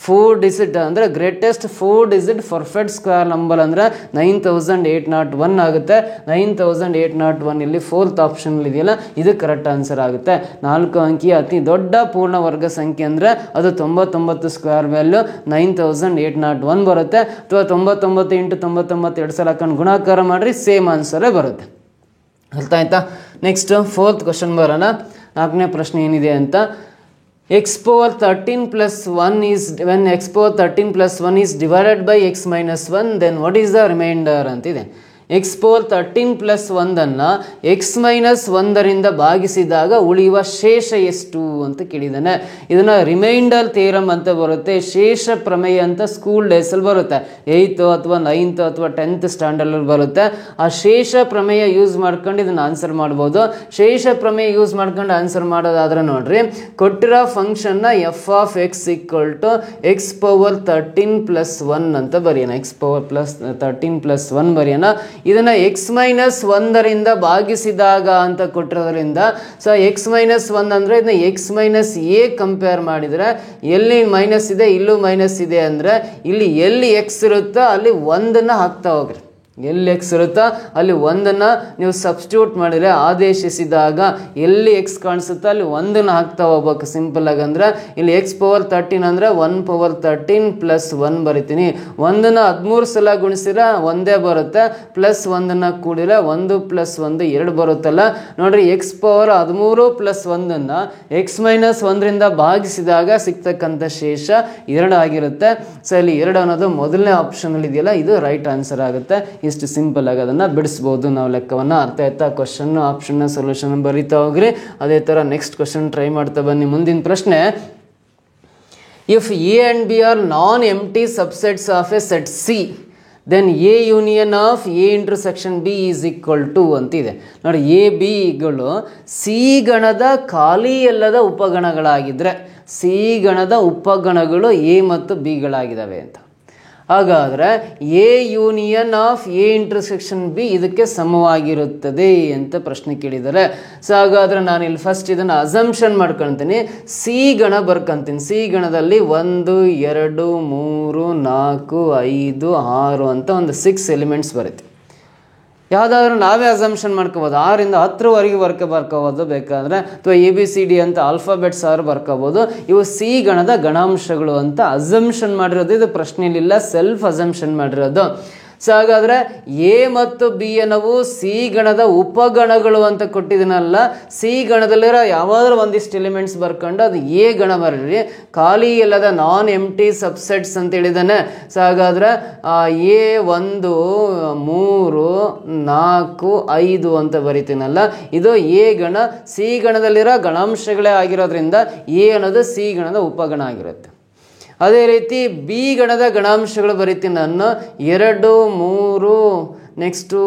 Speaker 1: 4 ಡಿಜಿಟ್ ಅಂದರೆ greatest 4 digit perfect square number ಅಂದರೆ 9801 ಆಗುತ್ತೆ. 9801 ಇಲ್ಲಿ 4th ಆಪ್ಷನ್ ಇದೆಯಲ್ಲ, ಇದು ಕರೆಕ್ಟ್ ಆನ್ಸರ್ ಆಗುತ್ತೆ. 4 ಅಂಕಿಯ ಅತಿ ದೊಡ್ಡ ಪೂರ್ಣ ವರ್ಗ ಸಂಖ್ಯೆ ಅಂದರೆ ಅದು 99 ಸ್ಕ್ವೇರ್ ವ್ಯಾಲ್ಯೂ 9801 ಬರುತ್ತೆ. ಅಥವಾ 99 × 99 2 ಸಲ ಹಾಕೊಂಡು ಗುಣಾಕಾರ ಮಾಡಿರಿ, ಸೇಮ್ ಆನ್ಸರೇ ಬರುತ್ತೆ. ಅರ್ಥ ಆಯ್ತಾ? ನೆಕ್ಸ್ಟ್ 4th ಕ್ವಶನ್ ಬರೋಣ. 4ನೇ ಪ್ರಶ್ನೆ ಏನಿದೆ ಅಂತ, x power 13 plus 1 is, when x power 13 plus 1 is divided by x minus 1, then what is the remainder ಅಂತಿದೆ. x power 13 plus 1 ಅನ್ನು x minus 1ರಿಂದ ಭಾಗಿಸಿದಾಗ ಉಳಿಯುವ ಶೇಷ ಎಷ್ಟು ಅಂತ ಕೇಳಿದ್ದಾನೆ. ಇದನ್ನು ರಿಮೈಂಡರ್ ಥಿಯರಮ್ ಅಂತ ಬರುತ್ತೆ, ಶೇಷ ಪ್ರಮೇಯ ಅಂತ ಸ್ಕೂಲ್ ಡೇಸಲ್ಲಿ ಬರುತ್ತೆ, 8th ಅಥವಾ 9th ಅಥವಾ 10th ಸ್ಟ್ಯಾಂಡರ್ಡಲ್ಲಿ ಬರುತ್ತೆ. ಆ ಶೇಷ ಪ್ರಮೇಯ ಯೂಸ್ ಮಾಡ್ಕೊಂಡು ಇದನ್ನು ಆನ್ಸರ್ ಮಾಡ್ಬೋದು. ಶೇಷ ಪ್ರಮೇಯ ಯೂಸ್ ಮಾಡ್ಕೊಂಡು ಆನ್ಸರ್ ಮಾಡೋದಾದ್ರೆ ನೋಡ್ರಿ, ಕೊಟ್ಟಿರೋ ಫಂಕ್ಷನ್ನ f(x) = x power 13 plus 1 ಅಂತ ಬರೆಯೋಣ. x power 13 plus 1 ಬರೆಯೋಣ. ಇದನ್ನು x minus 1ರಿಂದ ಭಾಗಿಸಿದಾಗ ಅಂತ ಕೊಟ್ಟಿರೋದ್ರಿಂದ, ಸೊ x minus 1 ಅಂದರೆ ಇದನ್ನ x minus a ಕಂಪೇರ್ ಮಾಡಿದರೆ ಎಲ್ಲಿ ಮೈನಸ್ ಇದೆ ಇಲ್ಲೂ ಮೈನಸ್ ಇದೆ ಅಂದರೆ ಇಲ್ಲಿ ಎಲ್ಲಿ x ಇರುತ್ತೋ ಅಲ್ಲಿ 1ನ್ನು ಹಾಕ್ತಾ ಹೋಗ್ರಿ. ಎಲ್ಲಿ x ಇರುತ್ತೋ ಅಲ್ಲಿ 1ನ್ನು ನೀವು ಸಬ್ಸ್ಟಿಟ್ಯೂಟ್ ಮಾಡಿದರೆ, ಆದೇಶಿಸಿದಾಗ ಎಲ್ಲಿ x ಕಾಣಿಸುತ್ತೋ ಅಲ್ಲಿ 1ನ್ನು ಹಾಕ್ತಾ ಹೋಗ್ಬೇಕು. ಸಿಂಪಲ್ ಆಗಿ ಅಂದರೆ ಇಲ್ಲಿ x power 13 ಅಂದರೆ 1 power 13 plus 1 ಬರಿತೀನಿ. 1ನ್ನು 13 ಸಲ ಗುಣಿಸಿದ್ರೆ ಒಂದೇ ಬರುತ್ತೆ, ಪ್ಲಸ್ 1ನ್ನು ಕೂಡಿದ್ರೆ 1 + 1 2 ಬರುತ್ತಲ್ಲ. ನೋಡ್ರಿ, x power 13 plus 1ನ್ನು x minus 1ರಿಂದ ಭಾಗಿಸಿದಾಗ ಸಿಗ್ತಕ್ಕಂಥ ಶೇಷ 2 ಆಗಿರುತ್ತೆ. ಸೊ ಇಲ್ಲಿ 2 ಅನ್ನೋದು ಮೊದಲನೇ ಆಪ್ಷನಲ್ಲಿ ಇದೆಯಲ್ಲ, ಇದು ರೈಟ್ ಆನ್ಸರ್ ಆಗುತ್ತೆ. ಇಷ್ಟು ಸಿಂಪಲ್ ಆಗಿ ಅದನ್ನು ಬಿಡಿಸ್ಬೋದು ನಾವು ಲೆಕ್ಕವನ್ನು. ಅರ್ಥ ಆಯ್ತಾ? ಕ್ವಶನ್ ಆಪ್ಷನ್ನ ಸೊಲ್ಯೂಷನ್ ಬರೀತಾ ಹೋಗ್ರಿ. ಅದೇ ಥರ ನೆಕ್ಸ್ಟ್ ಕ್ವಶನ್ ಟ್ರೈ ಮಾಡ್ತಾ ಬನ್ನಿ. ಮುಂದಿನ ಪ್ರಶ್ನೆ, if A and B are non empty subsets of a set C, then A union of A intersection B is equal to ಅಂತಿದೆ. ನೋಡಿ, ಎ ಬಿಗಳು ಸಿ ಗಣದ ಖಾಲಿ ಅಲ್ಲದ ಉಪಗಣಗಳಾಗಿದ್ದರೆ, ಸಿ ಗಣದ ಉಪಗಣಗಳು ಎ ಮತ್ತು ಬಿಗಳಾಗಿದ್ದಾವೆ ಅಂತ. ಹಾಗಾದರೆ A union of A intersection B ಇದಕ್ಕೆ ಸಮವಾಗಿರುತ್ತದೆ ಅಂತ ಪ್ರಶ್ನೆ ಕೇಳಿದ್ದಾರೆ. ಸೊ ಹಾಗಾದರೆ ನಾನು ಇಲ್ಲಿ ಫಸ್ಟ್ ಇದನ್ನು ಅಸಂಪ್ಷನ್ ಮಾಡ್ಕೊಳ್ತೀನಿ, ಸಿ ಗಣ ಬರ್ಕೊಂತೀನಿ. ಸಿ ಗಣದಲ್ಲಿ 1 2 3 4 5 6 ಅಂತ ಒಂದು 6 ಎಲಿಮೆಂಟ್ಸ್ ಬರುತ್ತೆ. ಯಾವುದಾದ್ರೂ ನಾವೇ ಅಸಂಪ್ಷನ್ ಮಾಡ್ಕೋಬೋದು. 6ರಿಂದ 10ರವರೆಗೆ ಬರ್ಕೋಬೋದು ಬೇಕಾದರೆ, ಅಥವಾ ABCD ಅಂತ ಆಲ್ಫಾಬೆಟ್ಸ್ ಆರು ಬರ್ಕೋಬೋದು. ಇವು ಸಿ ಗಣದ ಗಣಾಂಶಗಳು ಅಂತ ಅಸಂಪ್ಷನ್ ಮಾಡಿರೋದು. ಇದು ಪ್ರಶ್ನೆಯಲ್ಲಿಲ್ಲ, ಸೆಲ್ಫ್ ಅಸಂಪ್ಷನ್ ಮಾಡಿರೋದು. ಸೊ ಹಾಗಾದರೆ ಎ ಮತ್ತು ಬಿ ಅನ್ನವು ಸಿ ಗಣದ ಉಪಗಣಗಳು ಅಂತ ಕೊಟ್ಟಿದ್ದೀನಲ್ಲ, ಸಿ ಗಣದಲ್ಲಿರೋ ಯಾವಾದರೂ ಒಂದಿಷ್ಟು ಎಲಿಮೆಂಟ್ಸ್ ಬರ್ಕೊಂಡು ಅದು ಎ ಗಣ ಬರಲಿ, ಖಾಲಿ ಇಲ್ಲದ ನಾನ್ ಎಂಟಿ ಸಬ್ಸೆಟ್ಸ್ ಅಂತ ಹೇಳಿದಾನೆ. ಸೊ ಹಾಗಾದರೆ ಎ 1 3 4 5 ಅಂತ ಬರಿತೀನಲ್ಲ, ಇದು ಎ ಗಣ. ಸಿ ಗಣದಲ್ಲಿರೋ ಗಣಾಂಶಗಳೇ ಆಗಿರೋದ್ರಿಂದ ಎ ಅನ್ನೋದು ಸಿ ಗಣದ ಉಪಗಣ ಆಗಿರುತ್ತೆ. ಅದೇ ರೀತಿ ಬಿ ಗಣದ ಗಣಾಂಶಗಳು ಬರಿತೀನಿ ನಾನು, 2 3 ನೆಕ್ಸ್ಟು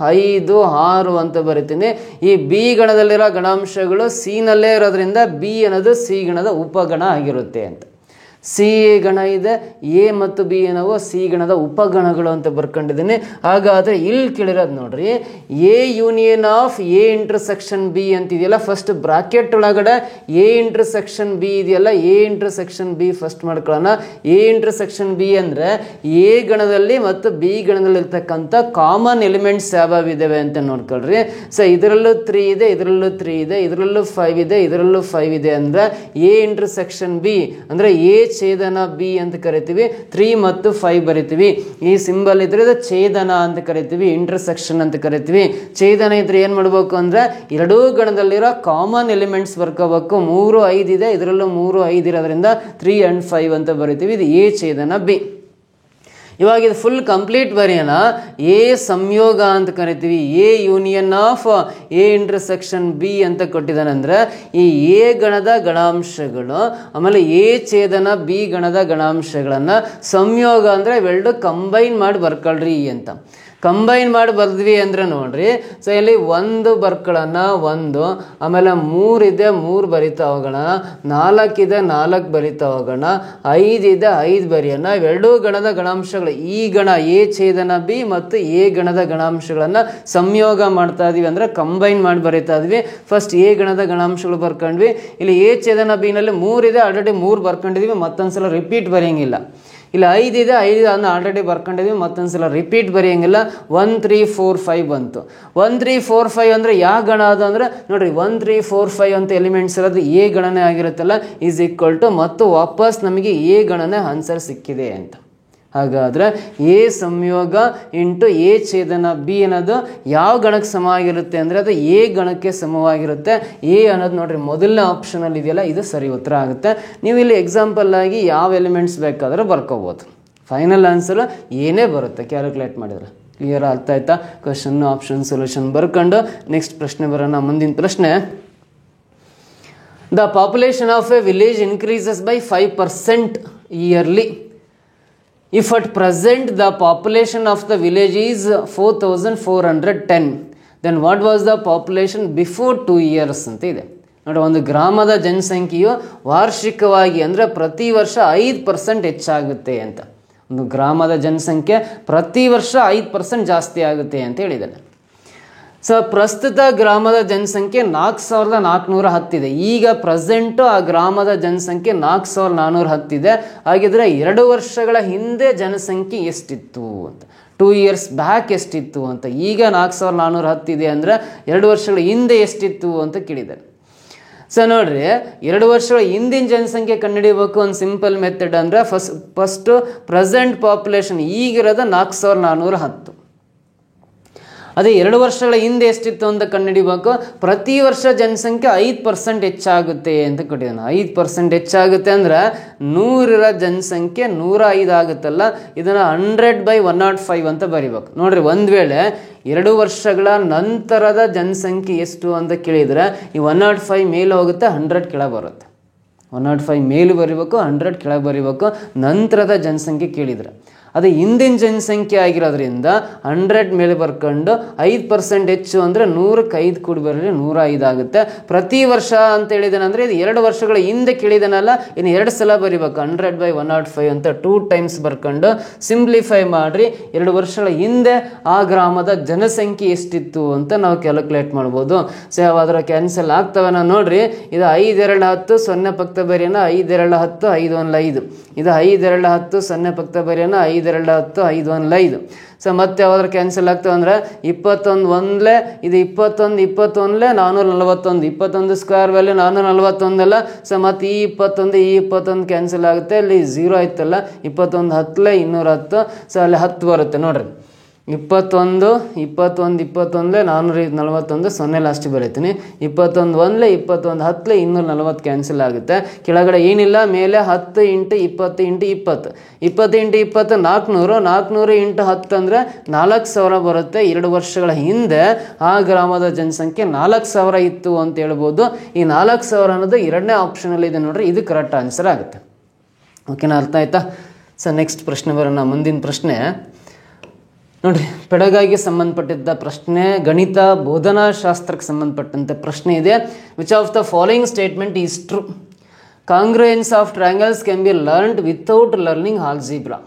Speaker 1: 5 6 ಅಂತ ಬರಿತೀನಿ. ಈ ಬಿ ಗಣದಲ್ಲಿರೋ ಗಣಾಂಶಗಳು ಸಿನಲ್ಲೇ ಇರೋದ್ರಿಂದ ಬಿ ಅನ್ನೋದು ಸಿ ಗಣದ ಉಪಗಣ ಆಗಿರುತ್ತೆ ಅಂತ. ಸಿ ಗಣ ಇದೆ, ಎ ಮತ್ತು ಬಿ ಏನವು ಸಿ ಗಣದ ಉಪಗಣಗಳು ಅಂತ ಬರ್ಕೊಂಡಿದ್ದೀನಿ. ಹಾಗಾದರೆ ಇಲ್ಲಿ ಕೇಳಿರೋದು ನೋಡ್ರಿ, A union of A intersection B ಅಂತಿದೆಯಲ್ಲ, ಫಸ್ಟ್ ಬ್ರಾಕೆಟ್ ಒಳಗಡೆ ಎ ಇಂಟರ್ಸೆಕ್ಷನ್ ಬಿ ಇದೆಯಲ್ಲ, ಎ ಇಂಟರ್ಸೆಕ್ಷನ್ ಬಿ ಫಸ್ಟ್ ಮಾಡ್ಕೊಳ್ಳೋಣ. ಎ ಇಂಟರ್ಸೆಕ್ಷನ್ ಬಿ ಅಂದರೆ ಎ ಗಣದಲ್ಲಿ ಮತ್ತು ಬಿ ಗಣದಲ್ಲಿರ್ತಕ್ಕಂಥ ಕಾಮನ್ ಎಲಿಮೆಂಟ್ಸ್ ಯಾವ್ಯಾವಿದ್ದಾವೆ ಅಂತ ನೋಡ್ಕೊಳ್ರಿ. ಸೊ ಇದರಲ್ಲೂ 3 ಇದೆ, ಇದರಲ್ಲೂ 3 ಇದೆ, ಇದರಲ್ಲೂ 5 ಇದೆ, ಇದರಲ್ಲೂ 5 ಇದೆ. ಅಂದರೆ ಎ ಇಂಟರ್ಸೆಕ್ಷನ್ ಬಿ ಅಂದರೆ ಎ ಛೇದನ ಬಿ ಅಂತ ಕರಿತೀವಿ. 3 ಮತ್ತು 5 ಬರಿತೀವಿ. ಈ ಸಿಂಬಲ್ ಇದ್ರೆ ಇದು ಛೇದನ ಅಂತ ಕರಿತೀವಿ, ಇಂಟರ್ಸೆಕ್ಷನ್ ಅಂತ ಕರಿತೀವಿ. ಛೇದನ ಇದ್ರೆ ಏನು ಮಾಡ್ಬೇಕು ಅಂದರೆ ಎರಡೂ ಗಣದಲ್ಲಿರೋ ಕಾಮನ್ ಎಲಿಮೆಂಟ್ಸ್ ಬರ್ಕೋಬೇಕು. 3 5 ಇದೆ, ಇದರಲ್ಲೂ 3 5 ಇರೋದ್ರಿಂದ 3 and 5 ಅಂತ ಬರಿತೀವಿ. ಇದು ಎ ಛೇದನ ಬಿ. ಇವಾಗ ಇದು ಫುಲ್ ಕಂಪ್ಲೀಟ್ ಬರೆಯೋಣ. ಎ ಸಂಯೋಗ ಅಂತ ಕರಿತೀವಿ, A union of A intersection B ಅಂತ ಕೊಟ್ಟಿದ್ದಾನೆ. ಅಂದರೆ ಈ ಎ ಗಣದ ಗಣಾಂಶಗಳು ಆಮೇಲೆ ಎ ಛೇದನ ಬಿ ಗಣದ ಗಣಾಂಶಗಳನ್ನು ಸಂಯೋಗ ಅಂದರೆ ಇವೆರಡು ಕಂಬೈನ್ ಮಾಡಿ ಬರ್ಕೊಳ್ರಿ ಅಂತ. ಕಂಬೈನ್ ಮಾಡಿ ಬರ್ದ್ವಿ ಅಂದರೆ ನೋಡ್ರಿ, ಸೊ ಇಲ್ಲಿ 1 ಬರ್ಕೊಳ್ಳೋಣ, 1 ಆಮೇಲೆ 3 ಇದೆ 3 ಬರಿತಾ ಹೋಗೋಣ, 4 ಇದೆ 4 ಬರಿತಾ ಹೋಗೋಣ, 5 ಇದೆ 5 ಬರೆಯೋಣ. ಇವೆರಡೂ ಗಣದ ಗಣಾಂಶಗಳು, ಈ ಗಣ ಎ ಛೇದನ ಬಿ ಮತ್ತು ಎ ಗಣದ ಗಣಾಂಶಗಳನ್ನು ಸಂಯೋಗ ಮಾಡ್ತಾ ಇದೀವಿ ಅಂದರೆ ಕಂಬೈನ್ ಮಾಡಿ ಬರಿತಾ ಇದ್ವಿ. ಫಸ್ಟ್ ಎ ಗಣದ ಗಣಾಂಶಗಳು ಬರ್ಕೊಂಡ್ವಿ. ಇಲ್ಲಿ ಎ ಛೇದನ ಬಿನಲ್ಲಿ 3 ಇದೆ, ಆಲ್ರೆಡಿ 3 ಬರ್ಕೊಂಡಿದ್ವಿ, ಮತ್ತೊಂದ್ಸಲ ರಿಪೀಟ್ ಬರೆಯಂಗಿಲ್ಲ. ಇಲ್ಲಿ 5 ಇದೆ, 5 ಅನ್ನು ಆಲ್ರೆಡಿ ಬರ್ಕೊಂಡಿದ್ವಿ, ಮತ್ತೊಂದ್ಸಲ ರಿಪೀಟ್ ಬರೆಯಂಗಿಲ್ಲ. 1 3 4 5 ಬಂತು. 1 3 4 5 ಅಂದರೆ ಯಾವ ಗಣ ಅದು ಅಂದರೆ ನೋಡ್ರಿ, 1 3 4 5 ಅಂತ ಎಲಿಮೆಂಟ್ಸ್ ಇರೋದು ಎ ಗಣನೆ ಆಗಿರುತ್ತಲ್ಲ, ಈಸ್ ಈಕ್ವಲ್ ಟು ಮತ್ತು ವಾಪಸ್ ನಮಗೆ ಎ ಗಣನೆ ಆನ್ಸರ್ ಸಿಕ್ಕಿದೆ ಅಂತ. ಹಾಗಾದರೆ ಎ ಸಂಯೋಗ ಇಂಟು ಎ ಛೇದನ ಬಿ ಅನ್ನೋದು ಯಾವ ಗಣಕ್ಕೆ ಸಮವಾಗಿರುತ್ತೆ ಅಂದರೆ ಅದು ಎ ಗಣಕ್ಕೆ ಸಮವಾಗಿರುತ್ತೆ. ಎ ಅನ್ನೋದು ನೋಡ್ರಿ ಮೊದಲನೇ ಆಪ್ಷನಲ್ಲಿ ಇದೆಯಲ್ಲ, ಇದು ಸರಿ ಉತ್ತರ ಆಗುತ್ತೆ. ನೀವು ಇಲ್ಲಿ ಎಕ್ಸಾಂಪಲ್ ಆಗಿ ಯಾವ ಎಲಿಮೆಂಟ್ಸ್ ಬೇಕಾದರೂ ಬರ್ಕೋಬೋದು. ಫೈನಲ್ ಆನ್ಸರ್ ಏನೇ ಬರುತ್ತೆ ಕ್ಯಾಲ್ಕುಲೇಟ್ ಮಾಡಿದರೆ. ಕ್ಲಿಯರ್ ಅರ್ಥ ಆಯ್ತಾ? ಕ್ವಶನ್ ಆಪ್ಷನ್ ಸೊಲ್ಯೂಷನ್ ಬರ್ಕೊಂಡು ನೆಕ್ಸ್ಟ್ ಪ್ರಶ್ನೆ ಬರೋಣ. ಮುಂದಿನ ಪ್ರಶ್ನೆ, the population of A village increases by 5% yearly. If at present the population of the village is 4410, then what was the population before 2 years ಅಂತ ಇದೆ ನೋಡಿ. ಒಂದು ಗ್ರಾಮದ ಜನಸಂಖ್ಯೆಯು ವಾರ್ಷಿಕವಾಗಿ ಅಂದರೆ ಪ್ರತಿ ವರ್ಷ 5% ಹೆಚ್ಚಾಗುತ್ತೆ ಅಂತ. ಒಂದು ಗ್ರಾಮದ ಜನಸಂಖ್ಯೆ ಪ್ರತಿ ವರ್ಷ 5% ಜಾಸ್ತಿ ಆಗುತ್ತೆ ಅಂತ ಹೇಳಿದ್ದಾನೆ. ಸೊ ಪ್ರಸ್ತುತ ಗ್ರಾಮದ ಜನಸಂಖ್ಯೆ 4410 ಇದೆ. ಈಗ ಪ್ರೆಸೆಂಟು ಆ ಗ್ರಾಮದ ಜನಸಂಖ್ಯೆ 4410 ಇದೆ. ಹಾಗಿದ್ರೆ 2 ವರ್ಷಗಳ ಹಿಂದೆ ಜನಸಂಖ್ಯೆ ಎಷ್ಟಿತ್ತು ಅಂತ, 2 years ಬ್ಯಾಕ್ ಎಷ್ಟಿತ್ತು ಅಂತ. ಈಗ 4410 ಇದೆ ಅಂದರೆ 2 ವರ್ಷಗಳ ಹಿಂದೆ ಎಷ್ಟಿತ್ತು ಅಂತ ಕೇಳಿದ್ದಾರೆ. ಸೊ ನೋಡ್ರಿ, 2 ವರ್ಷಗಳ ಹಿಂದಿನ ಜನಸಂಖ್ಯೆ ಕಂಡುಹಿಡಿಯಬೇಕು. ಒಂದು ಸಿಂಪಲ್ ಮೆಥಡ್ ಅಂದರೆ ಫಸ್ಟು ಪ್ರೆಸೆಂಟ್ ಪಾಪ್ಯುಲೇಷನ್ ಈಗಿರೋದು 4410. ಅದೇ 2 ವರ್ಷಗಳ ಹಿಂದೆ ಎಷ್ಟಿತ್ತು ಅಂತ ಕಂಡುಹಿಡಿಬೇಕು. ಪ್ರತಿ ವರ್ಷ ಜನಸಂಖ್ಯೆ 5% ಹೆಚ್ಚಾಗುತ್ತೆ ಅಂತ ಕೊಟ್ಟಿದ್ದಾನೆ. 5% ಹೆಚ್ಚಾಗುತ್ತೆ ಅಂದರೆ 100 ಜನಸಂಖ್ಯೆ 105 ಆಗುತ್ತಲ್ಲ, ಇದನ್ನು 100/105 ಅಂತ ಬರಿಬೇಕು. ನೋಡ್ರಿ, ಒಂದು ವೇಳೆ 2 ವರ್ಷಗಳ ನಂತರದ ಜನಸಂಖ್ಯೆ ಎಷ್ಟು ಅಂತ ಕೇಳಿದರೆ ಈ 105 ಮೇಲೆ ಹೋಗುತ್ತೆ, 100 ಕೆಳಗೆ ಬರುತ್ತೆ. 105 ಮೇಲೆ ಬರಿಬೇಕು, 100 ಕೆಳಗೆ ಬರಿಬೇಕು. ನಂತರದ ಜನಸಂಖ್ಯೆ ಕೇಳಿದರೆ ಅದು ಹಿಂದಿನ ಜನಸಂಖ್ಯೆ ಆಗಿರೋದ್ರಿಂದ 100 ಮೇಲೆ ಬರ್ಕೊಂಡು 5% ಹೆಚ್ಚು ಅಂದರೆ 100ಕ್ಕೆ 5 ಕೂಡಿ ಬರಲಿ 105 ಆಗುತ್ತೆ. ಪ್ರತಿ ವರ್ಷ ಅಂತ ಹೇಳಿದಾನೆ ಅಂದರೆ ಇದು 2 ವರ್ಷಗಳ ಹಿಂದೆ ಕೇಳಿದಾನಲ್ಲ, ಇನ್ನು 2 ಸಲ ಬರಿಬೇಕು. 100/105 ಅಂತ 2 ಟೈಮ್ಸ್ ಬರ್ಕೊಂಡು ಸಿಂಪ್ಲಿಫೈ ಮಾಡಿರಿ. 2 ವರ್ಷಗಳ ಹಿಂದೆ ಆ ಗ್ರಾಮದ ಜನಸಂಖ್ಯೆ ಎಷ್ಟಿತ್ತು ಅಂತ ನಾವು ಕ್ಯಾಲ್ಕುಲೇಟ್ ಮಾಡ್ಬೋದು. ಸೊ ಯಾವಾದರೂ ಕ್ಯಾನ್ಸಲ್ ಆಗ್ತವೆ ನಾವು ನೋಡ್ರಿ. ಇದು 5 2 10 0 ಪಕ್ಕ ಬರೆಯೋಣ, 5 2 10 5 1 5. ಇದು 5 2 10 0 ಪಕ್ಕ ಬರೆಯೋಣ, 5 5 2 10, 5 1 5. ಸೊ ಮತ್ತೆ ಯಾವ್ದಾರು ಕ್ಯಾನ್ಸಲ್ ಆಗ್ತವೆ ಅಂದರೆ 21 1 ಇದು 21 21 441, 21 ಸ್ಕ್ವೇರ್ ವ್ಯಾಲ್ಯೂ 441 ಅಲ್ಲ. ಸೊ ಮತ್ತು ಈ 21 ಕ್ಯಾನ್ಸಲ್ ಆಗುತ್ತೆ, ಅಲ್ಲಿ 0 ಆಯ್ತಲ್ಲ, 21 10 210. ಸೊ ಅಲ್ಲಿ 10 ಬರುತ್ತೆ ನೋಡ್ರಿ. 21 441, 0 ಲಾಸ್ಟ್ ಬರೀತೀನಿ. 21 1 21 10 240 ಕ್ಯಾನ್ಸಲ್ ಆಗುತ್ತೆ. ಕೆಳಗಡೆ ಏನಿಲ್ಲ, ಮೇಲೆ 10 × 20 × 20 20 × 20 400 400 × 10 ಅಂದರೆ 4000 ಬರುತ್ತೆ. 2 ವರ್ಷಗಳ ಹಿಂದೆ ಆ ಗ್ರಾಮದ ಜನಸಂಖ್ಯೆ 4000 ಇತ್ತು ಅಂತ ಹೇಳ್ಬೋದು. ಈ 4000 ಅನ್ನೋದು 2ನೇ ಆಪ್ಷನಲ್ಲಿ ಇದೆ ನೋಡ್ರಿ, ಇದು ಕರೆಕ್ಟ್ ಆನ್ಸರ್ ಆಗುತ್ತೆ. ಓಕೆನಾ, ಅರ್ಥ ಆಯ್ತಾ? ಸೊ ನೆಕ್ಸ್ಟ್ ಪ್ರಶ್ನೆ ಬರೋಣ. ಮುಂದಿನ ಪ್ರಶ್ನೆ ನೋಡ್ರಿ, ಪೆಡಗಾಗಿಗೆ ಸಂಬಂಧಪಟ್ಟಿದ್ದ ಪ್ರಶ್ನೆ, ಗಣಿತ ಬೋಧನಾಶಾಸ್ತ್ರಕ್ಕೆ ಸಂಬಂಧಪಟ್ಟಂತೆ ಪ್ರಶ್ನೆ ಇದೆ. Which of the following statement is true? Congruence of triangles can be learned without learning algebra.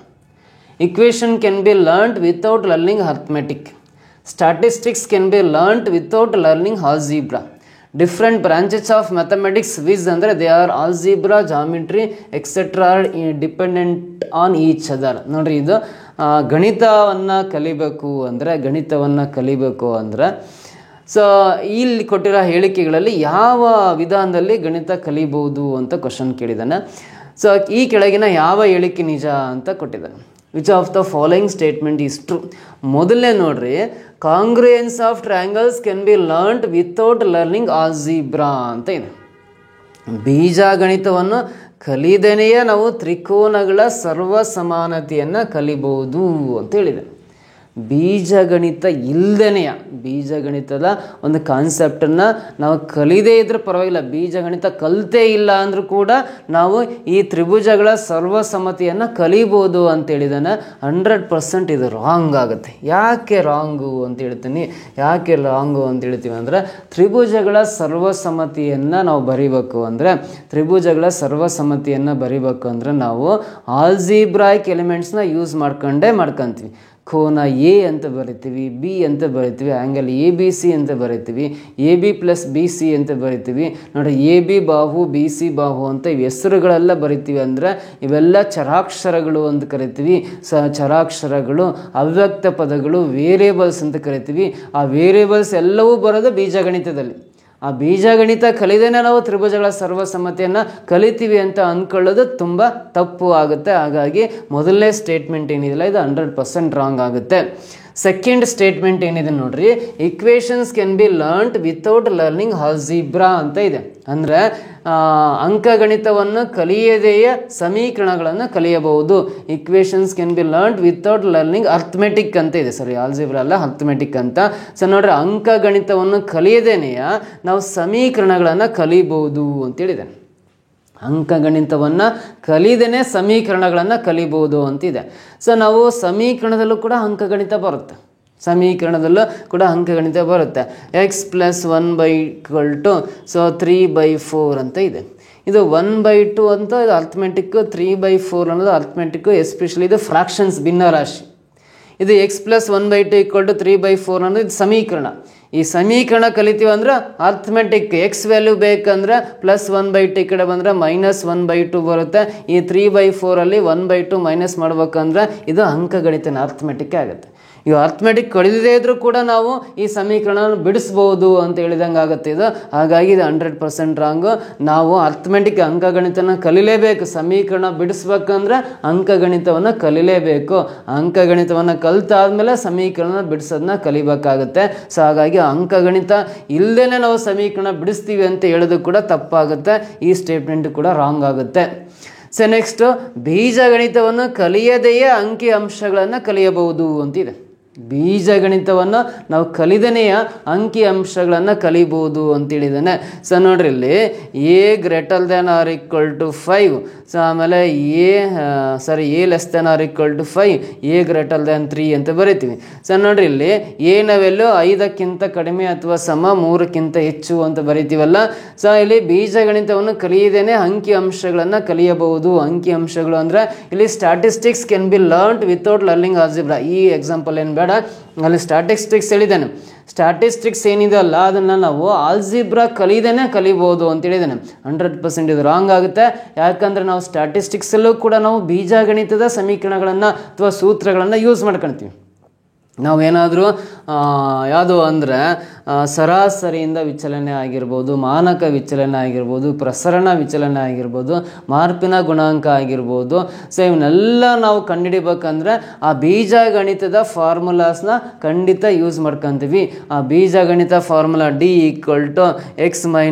Speaker 1: Equation can be learned without learning arithmetic. Statistics can be learned without learning algebra. Different branches of mathematics ವಿಸ್ ಅಂದರೆ they are algebra, geometry etcetera dependent on each other. ನೋಡ್ರಿ, ಇದು ಗಣಿತವನ್ನು ಕಲಿಬೇಕು ಅಂದರೆ so ಇಲ್ಲಿ ಕೊಟ್ಟಿರೋ ಹೇಳಿಕೆಗಳಲ್ಲಿ ಯಾವ ವಿಧಾನದಲ್ಲಿ ಗಣಿತ ಕಲಿಬೋದು ಅಂತ ಕ್ವಶನ್ ಕೇಳಿದ್ದಾನೆ. ಸೊ ಈ ಕೆಳಗಿನ ಯಾವ ಹೇಳಿಕೆ ನಿಜ ಅಂತ ಕೊಟ್ಟಿದ್ದಾನೆ. Which of the following statement is true? ಮೊದಲನೇ ನೋಡ್ರಿ, congruence of triangles can be learned without learning algebra ಅಂತ ಇದೆ. ಬೀಜಗಣಿತವನ್ನು ಕಲಿದೇನೆಯೇ ನಾವು ತ್ರಿಕೋನಗಳ ಸರ್ವ ಸಮಾನತೆಯನ್ನು ಕಲಿಬಹುದು ಅಂತ ಹೇಳಿದೆ. ಬೀಜಗಣಿತ ಇಲ್ಲದೇನೆಯ, ಬೀಜಗಣಿತದ ಒಂದು ಕಾನ್ಸೆಪ್ಟನ್ನು ನಾವು ಕಲಿದೇ ಇದ್ರೆ ಪರವಾಗಿಲ್ಲ, ಬೀಜಗಣಿತ ಕಲಿತೇ ಇಲ್ಲ ಅಂದರೂ ಕೂಡ ನಾವು ಈ ತ್ರಿಭುಜಗಳ ಸರ್ವಸಮ್ಮತಿಯನ್ನು ಕಲಿಬೋದು ಅಂತ ಹೇಳಿದಾನೆ. 100% ಇದು ರಾಂಗ್ ಆಗುತ್ತೆ. ಯಾಕೆ ರಾಂಗು ಅಂತ ಹೇಳ್ತೀನಿ. ಯಾಕೆ ರಾಂಗು ಅಂತ ಹೇಳ್ತೀವಿ ಅಂದರೆ, ತ್ರಿಭುಜಗಳ ಸರ್ವಸಮ್ಮತಿಯನ್ನು ನಾವು ಬರಿಬೇಕು ಅಂದರೆ ನಾವು ಆಲ್ಜಿಬ್ರಾಯಿಕ್ ಎಲಿಮೆಂಟ್ಸ್ನ ಯೂಸ್ ಮಾಡ್ಕೊಂತೀವಿ. ಕೋನ ಎ ಅಂತ ಬರಿತೀವಿ, ಬಿ ಅಂತ ಬರಿತೀವಿ, ಆ್ಯಂಗಲ್ ಎ ಬಿ ಸಿ ಅಂತ ಬರಿತೀವಿ, A B plus B C ಅಂತ ಬರಿತೀವಿ. ನೋಡಿ, ಎ ಬಿ ಬಾಹು, ಬಿ ಸಿ ಬಾಹು ಅಂತ ಇವು ಹೆಸರುಗಳೆಲ್ಲ ಬರಿತೀವಿ. ಅಂದರೆ ಇವೆಲ್ಲ ಚರಾಕ್ಷರಗಳು ಅಂತ ಕರಿತೀವಿ. ಚರಾಕ್ಷರಗಳು, ಅವ್ಯಕ್ತ ಪದಗಳು, ವೇರಿಯೇಬಲ್ಸ್ ಅಂತ ಕರಿತೀವಿ. ಆ ವೇರಿಯೇಬಲ್ಸ್ ಎಲ್ಲವೂ ಬರೋದು ಬೀಜಗಣಿತದಲ್ಲಿ. ಆ ಬೀಜಗಣಿತ ಕಲಿದೇನೆ ನಾವು ತ್ರಿಭುಜಗಳ ಸರ್ವಸಮ್ಮತಿಯನ್ನು ಕಲಿತೀವಿ ಅಂತ ಅಂದ್ಕೊಳ್ಳೋದು ತುಂಬ ತಪ್ಪು ಆಗುತ್ತೆ. ಹಾಗಾಗಿ ಮೊದಲನೇ ಸ್ಟೇಟ್ಮೆಂಟ್ ಏನಿದೆಯಲ್ಲ, ಇದು 100% ರಾಂಗ್ ಆಗುತ್ತೆ. ಸೆಕೆಂಡ್ ಸ್ಟೇಟ್ಮೆಂಟ್ ಏನಿದೆ ನೋಡ್ರಿ, equations can be learned without learning algebra ಅಂತ ಇದೆ. ಅಂದರೆ ಅಂಕಗಣಿತವನ್ನು ಕಲಿಯದೆಯೇ ಸಮೀಕರಣಗಳನ್ನು ಕಲಿಯಬಹುದು. Equations can be learned without learning arithmetic ಅಂತ ಇದೆ. ಸರಿ, ಆಲ್ಜಿಬ್ರಾ ಅಲ್ಲ, ಅರ್ಥಮೆಟಿಕ್ ಅಂತ. ಸೊ ನೋಡ್ರಿ, ಅಂಕಗಣಿತವನ್ನು ಕಲಿಯದೇನೆಯ ನಾವು ಸಮೀಕರಣಗಳನ್ನು ಕಲಿಬಹುದು ಅಂತೇಳಿದೆ. ಅಂಕಗಣಿತವನ್ನು ಕಲಿದೇನೆ ಸಮೀಕರಣಗಳನ್ನು ಕಲಿಬೋದು ಅಂತಿದೆ. ಸೊ ನಾವು ಸಮೀಕರಣದಲ್ಲೂ ಕೂಡ ಅಂಕಗಣಿತ ಬರುತ್ತೆ. ಎಕ್ಸ್ ಪ್ಲಸ್ 1/2 ಸೊ 3/4 ಅಂತ ಇದೆ. ಇದು 1/2 ಅಂತ ಇದು ಅರ್ಥಮೆಟಿಕ್ಕು, 3/4 ಅನ್ನೋದು ಅರ್ಥಮೆಟಿಕ್ಕು. ಎಸ್ಪೆಷಲಿ ಇದು ಫ್ರಾಕ್ಷನ್ಸ್, ಭಿನ್ನರಾಶಿ. ಇದು ಎಕ್ಸ್ ಪ್ಲಸ್ 1/2 = 3/4 ಅನ್ನೋದು ಇದು ಸಮೀಕರಣ. ಈ ಸಮೀಕರಣ ಕಲಿತೀವಿ ಅಂದ್ರೆ ಅರ್ಥಮೆಟಿಕ್. ಎಕ್ಸ್ ವ್ಯಾಲ್ಯೂ ಬೇಕಂದ್ರೆ ಪ್ಲಸ್ 1/2 ಈ ಕಡೆ ಬಂದರೆ -1/2 ಬರುತ್ತೆ. ಈ 3/4 ಅಲ್ಲಿ 1/2 ಮೈನಸ್ ಮಾಡ್ಬೇಕಂದ್ರೆ ಇದು ಅಂಕಗಣಿತನ ಅರ್ಥಮೆಟಿಕ್ ಆಗುತ್ತೆ. ಈ ಅರ್ಥಮೆಟಿಕ್ ಕಲಿಯದೇ ಇದ್ರೂ ಕೂಡ ನಾವು ಈ ಸಮೀಕರಣ ಬಿಡಿಸ್ಬೋದು ಅಂತ ಹೇಳಿದಂಗೆ ಆಗುತ್ತೆ ಇದು. ಹಾಗಾಗಿ ಇದು 100% ರಾಂಗು. ನಾವು ಅರ್ಥಮೆಟಿಕ್ ಅಂಕಗಣಿತನ ಕಲಿಲೇಬೇಕು. ಸಮೀಕರಣ ಬಿಡಿಸ್ಬೇಕಂದ್ರೆ ಅಂಕಗಣಿತವನ್ನು ಕಲಿಲೇಬೇಕು. ಅಂಕಗಣಿತವನ್ನು ಕಲಿತಾದ್ಮೇಲೆ ಸಮೀಕರಣ ಬಿಡಿಸೋದನ್ನ ಕಲಿಬೇಕಾಗುತ್ತೆ. ಸೊ ಹಾಗಾಗಿ ಅಂಕಗಣಿತ ಇಲ್ಲದೇ ನಾವು ಸಮೀಕರಣ ಬಿಡಿಸ್ತೀವಿ ಅಂತ ಹೇಳೋದು ಕೂಡ ತಪ್ಪಾಗುತ್ತೆ. ಈ ಸ್ಟೇಟ್ಮೆಂಟ್ ಕೂಡ ರಾಂಗ್ ಆಗುತ್ತೆ. ಸೊ ನೆಕ್ಸ್ಟ್, ಬೀಜಗಣಿತವನ್ನು ಕಲಿಯದೆಯೇ ಅಂಕಿ ಅಂಶಗಳನ್ನು ಕಲಿಯಬಹುದು ಅಂತಿದೆ. ಬೀಜಗಣಿತವನ್ನು ನಾವು ಕಲಿದನೆಯ ಅಂಕಿ ಅಂಶಗಳನ್ನು ಕಲಿಬಹುದು ಅಂತೇಳಿದ್ದಾನೆ. ಸೊ ನೋಡ್ರಿ, ಇಲ್ಲಿ ಎ > 5. ಸೊ ಆಮೇಲೆ A less than or equal to 5, A > 3 ಅಂತ ಬರಿತೀವಿ. ಸೊ ನೋಡ್ರಿ, ಇಲ್ಲಿ ಎನ ವ್ಯಾಲ್ಯೂ 5ಕ್ಕಿಂತ ಕಡಿಮೆ ಅಥವಾ ಸಮ 3ಕ್ಕಿಂತ ಹೆಚ್ಚು ಅಂತ ಬರಿತೀವಲ್ಲ. ಸೊ ಇಲ್ಲಿ ಬೀಜಗಣಿತವನ್ನು ಕಲಿಯದೇನೆ ಅಂಕಿ ಅಂಶಗಳನ್ನು ಕಲಿಯಬಹುದು. ಅಂಕಿ ಅಂಶಗಳು ಅಂದರೆ ಇಲ್ಲಿ statistics can be learned without learning algebra. ಈ ಎಕ್ಸಾಂಪಲ್ ಏನು ಬೇಡ, ಬೇಡ, ಅಲ್ಲಿ ಸ್ಟ್ಯಾಟಿಸ್ಟಿಕ್ಸ್ ಹೇಳಿದ್ದಾನೆ. ಸ್ಟ್ಯಾಟಿಸ್ಟಿಕ್ಸ್ ಏನಿದೆ ಅಲ್ಲ ಅದನ್ನು ನಾವು ಆಲ್ಜಿಬ್ರಾ ಕಲಿದೇನೆ ಕಲಿಬೋದು ಅಂತ ಹೇಳಿದ್ದಾನೆ. 100% ಇದು ರಾಂಗ್ ಆಗುತ್ತೆ. ಯಾಕಂದರೆ ನಾವು ಸ್ಟ್ಯಾಟಿಸ್ಟಿಕ್ಸಲ್ಲೂ ಕೂಡ ನಾವು ಬೀಜಗಣಿತದ ಸಮೀಕರಣಗಳನ್ನು ಅಥವಾ ಸೂತ್ರಗಳನ್ನು ಯೂಸ್ ಮಾಡ್ಕೊಳ್ತೀವಿ. ನಾವೇನಾದರೂ ಯಾವುದು ಅಂದರೆ ಸರಾಸರಿಯಿಂದ ವಿಚಲನೆ ಆಗಿರ್ಬೋದು, ಮಾನಕ ವಿಚಲನೆ ಆಗಿರ್ಬೋದು, ಪ್ರಸರಣ ವಿಚಲನೆ ಆಗಿರ್ಬೋದು, ಮಾರ್ಪಿನ ಗುಣಾಂಕ ಆಗಿರ್ಬೋದು. ಸೊ ಇವನ್ನೆಲ್ಲ ನಾವು ಕಂಡುಹಿಡಿಬೇಕಂದ್ರೆ ಆ ಬೀಜಗಣಿತದ ಫಾರ್ಮುಲಾಸ್ನ ಖಂಡಿತ ಯೂಸ್ ಮಾಡ್ಕೊತೀವಿ. ಆ ಬೀಜಗಣಿತ ಫಾರ್ಮುಲಾ D=x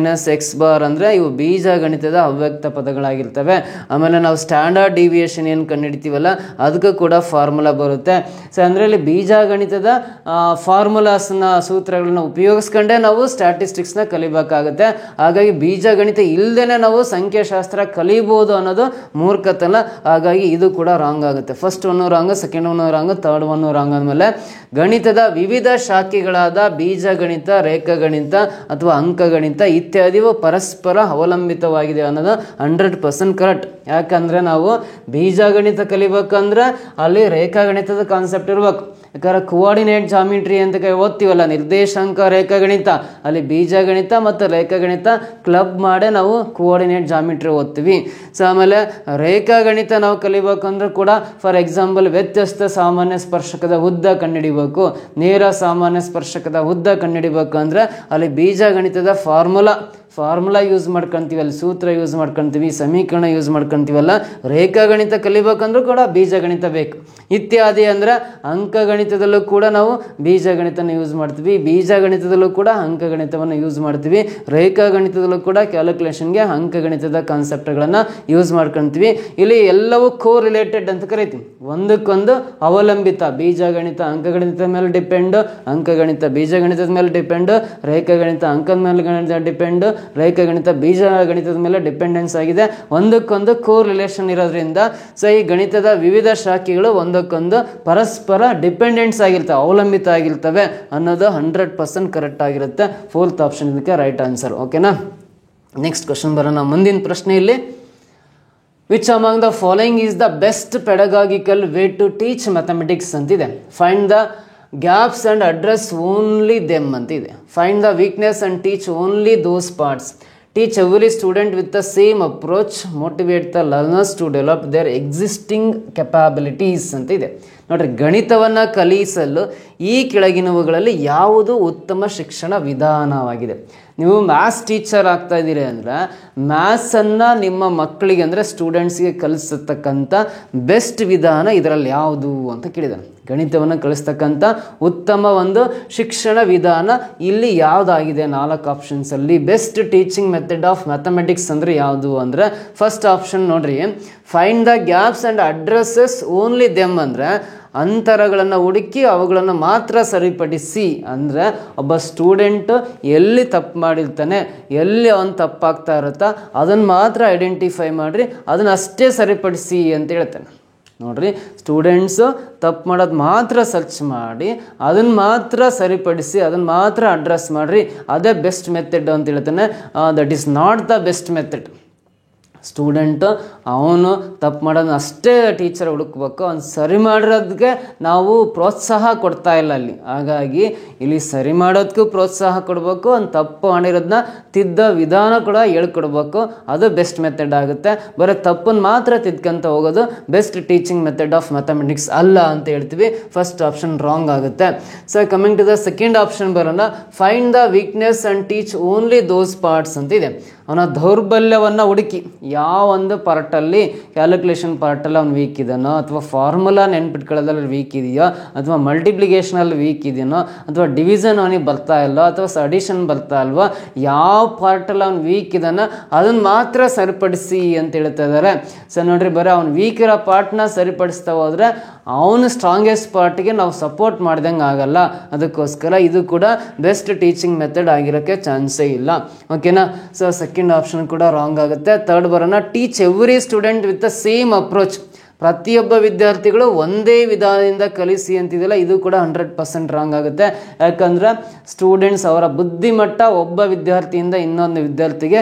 Speaker 1: - x ಬಾರ್ ಅಂದರೆ ಇವು ಬೀಜಗಣಿತದ ಅವ್ಯಕ್ತ ಪದಗಳಾಗಿರ್ತವೆ. ಆಮೇಲೆ ನಾವು ಸ್ಟ್ಯಾಂಡರ್ಡ್ ಡಿವಿಯೇಷನ್ ಏನು ಕಂಡುಹಿಡಿತೀವಲ್ಲ ಅದಕ್ಕೂ ಕೂಡ ಫಾರ್ಮುಲಾ ಬರುತ್ತೆ. ಸೊ ಅಂದರೆ ಇಲ್ಲಿ ಬೀಜಗಣಿತದ ಫಾರ್ಮುಲಾಸ್ನ ಸೂತ್ರಗಳನ್ನ ಉಪಯೋಗಿಸ್ಕೊಂಡೇ ನಾವು ಸ್ಟ್ಯಾಟಿಸ್ಟಿಕ್ಸ್ನ ಕಲಿಬೇಕಾಗುತ್ತೆ. ಹಾಗಾಗಿ ಬೀಜಗಣಿತ ಇಲ್ಲದೇ ನಾವು ಸಂಖ್ಯಾಶಾಸ್ತ್ರ ಕಲಿಬೋದು ಅನ್ನೋದು ಮೂರ್ಖತನ. ಹಾಗಾಗಿ ಇದು ಕೂಡ ರಾಂಗ್ ಆಗುತ್ತೆ. First one wrong, second one wrong, third one wrong. ಆದಮೇಲೆ ಗಣಿತದ ವಿವಿಧ ಶಾಖೆಗಳಾದ ಬೀಜಗಣಿತ, ರೇಖಾಗಣಿತ ಅಥವಾ ಅಂಕಗಣಿತ ಇತ್ಯಾದಿವು ಪರಸ್ಪರ ಅವಲಂಬಿತವಾಗಿದೆ ಅನ್ನೋದು 100% ಕರೆಕ್ಟ್. ಯಾಕಂದರೆ ನಾವು ಬೀಜಗಣಿತ ಕಲಿಬೇಕಂದ್ರೆ ಅಲ್ಲಿ ರೇಖಾಗಣಿತದ ಕಾನ್ಸೆಪ್ಟ್ ಇರಬೇಕು. ಯಾಕಂದ್ರೆ ಕೋಆರ್ಡಿನೇಟ್ ಜಾಮಿಟ್ರಿ ಅಂತ ಓದ್ತೀವಲ್ಲ, ನಿರ್ದೇಶಾಂಕ ರೇಖಾಗಣಿತ, ಅಲ್ಲಿ ಬೀಜಗಣಿತ ಮತ್ತು ರೇಖಾಗಣಿತ ಕ್ಲಬ್ ಮಾಡೇ ನಾವು ಕೋಆರ್ಡಿನೇಟ್ ಜಾಮಿಟ್ರಿ ಓದ್ತೀವಿ. ಸೊ ಆಮೇಲೆ ರೇಖಾಗಣಿತ ನಾವು ಕಲಿಬೇಕಂದ್ರೂ ಕೂಡ ಫಾರ್ ಎಕ್ಸಾಂಪಲ್ ವ್ಯತ್ಯಸ್ತ ಸಾಮಾನ್ಯ ಸ್ಪರ್ಶಕದ ಉದ್ದ ಕಂಡುಹಿಡಿಬೇಕು, ನೇರ ಸಾಮಾನ್ಯ ಸ್ಪರ್ಶಕದ ಉದ್ದ ಕಂಡುಹಿಡಿಬೇಕು ಅಂದರೆ ಅಲ್ಲಿ ಬೀಜಗಣಿತದ ಫಾರ್ಮುಲಾ ಯೂಸ್ ಮಾಡ್ಕೊತೀವಿ, ಅಲ್ಲಿ ಸೂತ್ರ ಯೂಸ್ ಮಾಡ್ಕೊತೀವಿ, ಸಮೀಕರಣ ಯೂಸ್ ಮಾಡ್ಕೊತೀವಲ್ಲ. ರೇಖಾಗಣಿತ ಕಲಿಬೇಕಂದ್ರೂ ಕೂಡ ಬೀಜಗಣಿತ ಬೇಕು. ಇತ್ಯಾದಿ ಅಂದರೆ ಅಂಕಗಣಿತದಲ್ಲೂ ಕೂಡ ನಾವು ಬೀಜಗಣಿತನ ಯೂಸ್ ಮಾಡ್ತೀವಿ, ಬೀಜಗಣಿತದಲ್ಲೂ ಕೂಡ ಅಂಕಗಣಿತವನ್ನು ಯೂಸ್ ಮಾಡ್ತೀವಿ, ರೇಖಾಗಣಿತದಲ್ಲೂ ಕೂಡ ಕ್ಯಾಲ್ಕುಲೇಷನ್ಗೆ ಅಂಕಗಣಿತದ ಕಾನ್ಸೆಪ್ಟ್ಗಳನ್ನು ಯೂಸ್ ಮಾಡ್ಕೊತೀವಿ. ಇಲ್ಲಿ ಎಲ್ಲವೂ ಕೋ ರಿಲೇಟೆಡ್ ಅಂತ ಕರಿತೀವಿ, ಒಂದಕ್ಕೊಂದು ಅವಲಂಬಿತ. ಬೀಜಗಣಿತ ಅಂಕಗಣಿತದ ಮೇಲೆ ಡಿಪೆಂಡು, ಅಂಕಗಣಿತ ಬೀಜಗಣಿತದ ಮೇಲೆ ಡಿಪೆಂಡು, ರೇಖಾಗಣಿತ ಅಂಕದ ಮೇಲೆ ಡಿಪೆಂಡು, ರೇಖಾಗಣಿತ ಬೀಜಗಣಿತದ ಮೇಲೆ ಡಿಪೆಂಡೆನ್ಸ್ ಆಗಿದೆ. ಒಂದಕ್ಕೊಂದು ಕೋ ರಿಲೇಷನ್ ಇರೋದ್ರಿಂದ ಸೊ ಈ ಗಣಿತದ ವಿವಿಧ ಶಾಖೆಗಳು ಒಂದಕ್ಕೊಂದು ಪರಸ್ಪರ ಡಿಪೆಂಡೆನ್ಸ್ ಆಗಿರ್ತವೆ, ಅವಲಂಬಿತ ಆಗಿರ್ತವೆ ಅನ್ನೋದು 100% ಕರೆಕ್ಟ್ ಆಗಿರುತ್ತೆ. 4th ಆಪ್ಷನ್ ಇದಕ್ಕೆ ರೈಟ್ ಆನ್ಸರ್. ಓಕೆನಾ? ನೆಕ್ಸ್ಟ್ ಕ್ವಶನ್ ಬರೋಣ. ಮುಂದಿನ ಪ್ರಶ್ನೆಯಲ್ಲಿ which among the following is the best pedagogical way to teach mathematics ಅಂತಿದೆ. Find the gaps and address only them ಅಂತಿದೆ. Find the weakness and teach only those parts. Teach every student with the same approach. Motivate the learners to develop their existing capabilities ಅಂತಿದೆ. ನೋಡ್ರಿ, ಗಣಿತವನ್ನು ಕಲಿಸಲು ಈ ಕೆಳಗಿನವುಗಳಲ್ಲಿ ಯಾವುದು ಉತ್ತಮ ಶಿಕ್ಷಣ ವಿಧಾನವಾಗಿದೆ? ನೀವು ಮ್ಯಾಥ್ಸ್ ಟೀಚರ್ ಆಗ್ತಾ ಇದ್ದೀರಿ ಅಂದರೆ ಮ್ಯಾಥ್ಸನ್ನು ನಿಮ್ಮ ಮಕ್ಕಳಿಗೆ ಅಂದರೆ ಸ್ಟೂಡೆಂಟ್ಸ್ಗೆ ಕಲಿಸತಕ್ಕಂಥ ಬೆಸ್ಟ್ ವಿಧಾನ ಇದರಲ್ಲಿ ಯಾವುದು ಅಂತ ಕೇಳಿದ್ದಾನೆ. ಗಣಿತವನ್ನು ಕಲಿಸ್ತಕ್ಕಂಥ ಉತ್ತಮ ಒಂದು ಶಿಕ್ಷಣ ವಿಧಾನ ಇಲ್ಲಿ ಯಾವುದಾಗಿದೆ? 4 ಆಪ್ಷನ್ಸಲ್ಲಿ best teaching method of mathematics ಅಂದರೆ ಯಾವುದು ಅಂದರೆ ಫಸ್ಟ್ ಆಪ್ಷನ್ ನೋಡ್ರಿ, find the gaps and addresses only them ಅಂದರೆ ಅಂತರಗಳನ್ನು ಹುಡುಕಿ ಅವುಗಳನ್ನು ಮಾತ್ರ ಸರಿಪಡಿಸಿ. ಅಂದರೆ ಒಬ್ಬ ಸ್ಟೂಡೆಂಟ್ ಎಲ್ಲಿ ತಪ್ಪು ಮಾಡಿರ್ತಾನೆ, ಎಲ್ಲಿ ಅವನು ತಪ್ಪಾಗ್ತಾ ಇರುತ್ತಾ ಅದನ್ನು ಮಾತ್ರ ಐಡೆಂಟಿಫೈ ಮಾಡಿರಿ, ಅದನ್ನು ಅಷ್ಟೇ ಸರಿಪಡಿಸಿ ಅಂತ ಹೇಳ್ತಾನೆ. ನೋಡ್ರಿ, ಸ್ಟೂಡೆಂಟ್ಸು ತಪ್ಪು ಮಾಡೋದು ಮಾತ್ರ ಸರ್ಚ್ ಮಾಡಿ ಅದನ್ನು ಮಾತ್ರ ಸರಿಪಡಿಸಿ ಅದನ್ನು ಮಾತ್ರ ಅಡ್ರೆಸ್ ಮಾಡಿರಿ, ಅದೇ ಬೆಸ್ಟ್ ಮೆಥಡ್ ಅಂತ ಹೇಳ್ತಾನೆ. That is not the best method. Student ಅವನು ತಪ್ಪು ಮಾಡೋದನ್ನ ಅಷ್ಟೇ ಟೀಚರ್ ಹುಡುಕ್ಬೇಕು, ಅವ್ನು ಸರಿ ಮಾಡಿರೋದಕ್ಕೆ ನಾವು ಪ್ರೋತ್ಸಾಹ ಕೊಡ್ತಾ ಇಲ್ಲ ಅಲ್ಲಿ. ಹಾಗಾಗಿ ಇಲ್ಲಿ ಸರಿ ಮಾಡೋದಕ್ಕೂ ಪ್ರೋತ್ಸಾಹ ಕೊಡಬೇಕು, ಅವ್ನು ತಪ್ಪು ಮಾಡಿರೋದನ್ನ ತಿದ್ದ ವಿಧಾನ ಕೂಡ ಹೇಳ್ಕೊಡ್ಬೇಕು, ಅದು ಬೆಸ್ಟ್ ಮೆಥಡ್ ಆಗುತ್ತೆ. ಬರೀ ತಪ್ಪನ್ನು ಮಾತ್ರ ತಿದ್ಕೊಂತ ಹೋಗೋದು best teaching method of mathematics ಅಲ್ಲ ಅಂತ ಹೇಳ್ತೀವಿ. ಫಸ್ಟ್ ಆಪ್ಷನ್ ರಾಂಗ್ ಆಗುತ್ತೆ. So coming to the second option ಬರೋಣ. Find the weakness and teach only those parts ಅಂತಿದೆ. ಅವನ ದೌರ್ಬಲ್ಯವನ್ನು ಹುಡುಕಿ, ಯಾವ ಒಂದು ಪಾರ್ಟಲ್ಲಿ ಕ್ಯಾಲ್ಕುಲೇಷನ್ ಪಾರ್ಟಲ್ಲಿ ಅವ್ನು ವೀಕ್ ಇದೆಯೋ, ಅಥವಾ ಫಾರ್ಮುಲಾ ನೆನ್ಪಿಟ್ಕೊಳ್ಳೋದ್ರಲ್ಲಿ ವೀಕ್ ಇದೆಯೋ, ಅಥವಾ ಮಲ್ಟಿಪ್ಲಿಕೇಶನಲ್ಲಿ ವೀಕ್ ಇದೆಯೋ, ಅಥವಾ ಡಿವಿಷನ್ ಅವನಿಗೆ ಬರ್ತಾ ಇಲ್ಲೋ, ಅಥವಾ ಅಡಿಷನ್ ಬರ್ತಾ ಇಲ್ವೋ, ಯಾವ ಪಾರ್ಟಲ್ಲಿ ಅವ್ನು ವೀಕ್ ಇದೆಯೋ ಅದನ್ನು ಮಾತ್ರ ಸರಿಪಡಿಸಿ ಅಂತ ಹೇಳ್ತಾ ಇದ್ದಾರೆ. ಸೊ ನೋಡ್ರಿ, ಬರೀ ಅವ್ನು ವೀಕ್ ಇರೋ ಪಾರ್ಟ್ನ ಸರಿಪಡಿಸ್ತಾ ಹೋದರೆ ಅವನು ಸ್ಟ್ರಾಂಗೆಸ್ಟ್ ಪಾರ್ಟಿಗೆ ನಾವು ಸಪೋರ್ಟ್ ಮಾಡ್ದಂಗೆ ಆಗಲ್ಲ. ಅದಕ್ಕೋಸ್ಕರ ಇದು ಕೂಡ ಬೆಸ್ಟ್ ಟೀಚಿಂಗ್ ಮೆಥಡ್ ಆಗಿರೋಕ್ಕೆ ಚಾನ್ಸೇ ಇಲ್ಲ. ಓಕೆನಾ? ಸೊ ಸೆಕೆಂಡ್ ಆಪ್ಷನ್ ಕೂಡ ರಾಂಗ್ ಆಗುತ್ತೆ. ಥರ್ಡ್ ಬರೋಣ, teach every student with the same approach. ಪ್ರತಿಯೊಬ್ಬ ವಿದ್ಯಾರ್ಥಿಗಳು ಒಂದೇ ವಿಧಾನದಿಂದ ಕಲಿಸಿ ಅಂತಿದೆಯಲ್ಲ, ಇದು ಕೂಡ 100% ರಾಂಗ್ ಆಗುತ್ತೆ. ಯಾಕಂದ್ರೆ ಸ್ಟೂಡೆಂಟ್ಸ್ ಅವರ ಬುದ್ಧಿಮಟ್ಟ ಒಬ್ಬ ವಿದ್ಯಾರ್ಥಿಯಿಂದ ಇನ್ನೊಂದು ವಿದ್ಯಾರ್ಥಿಗೆ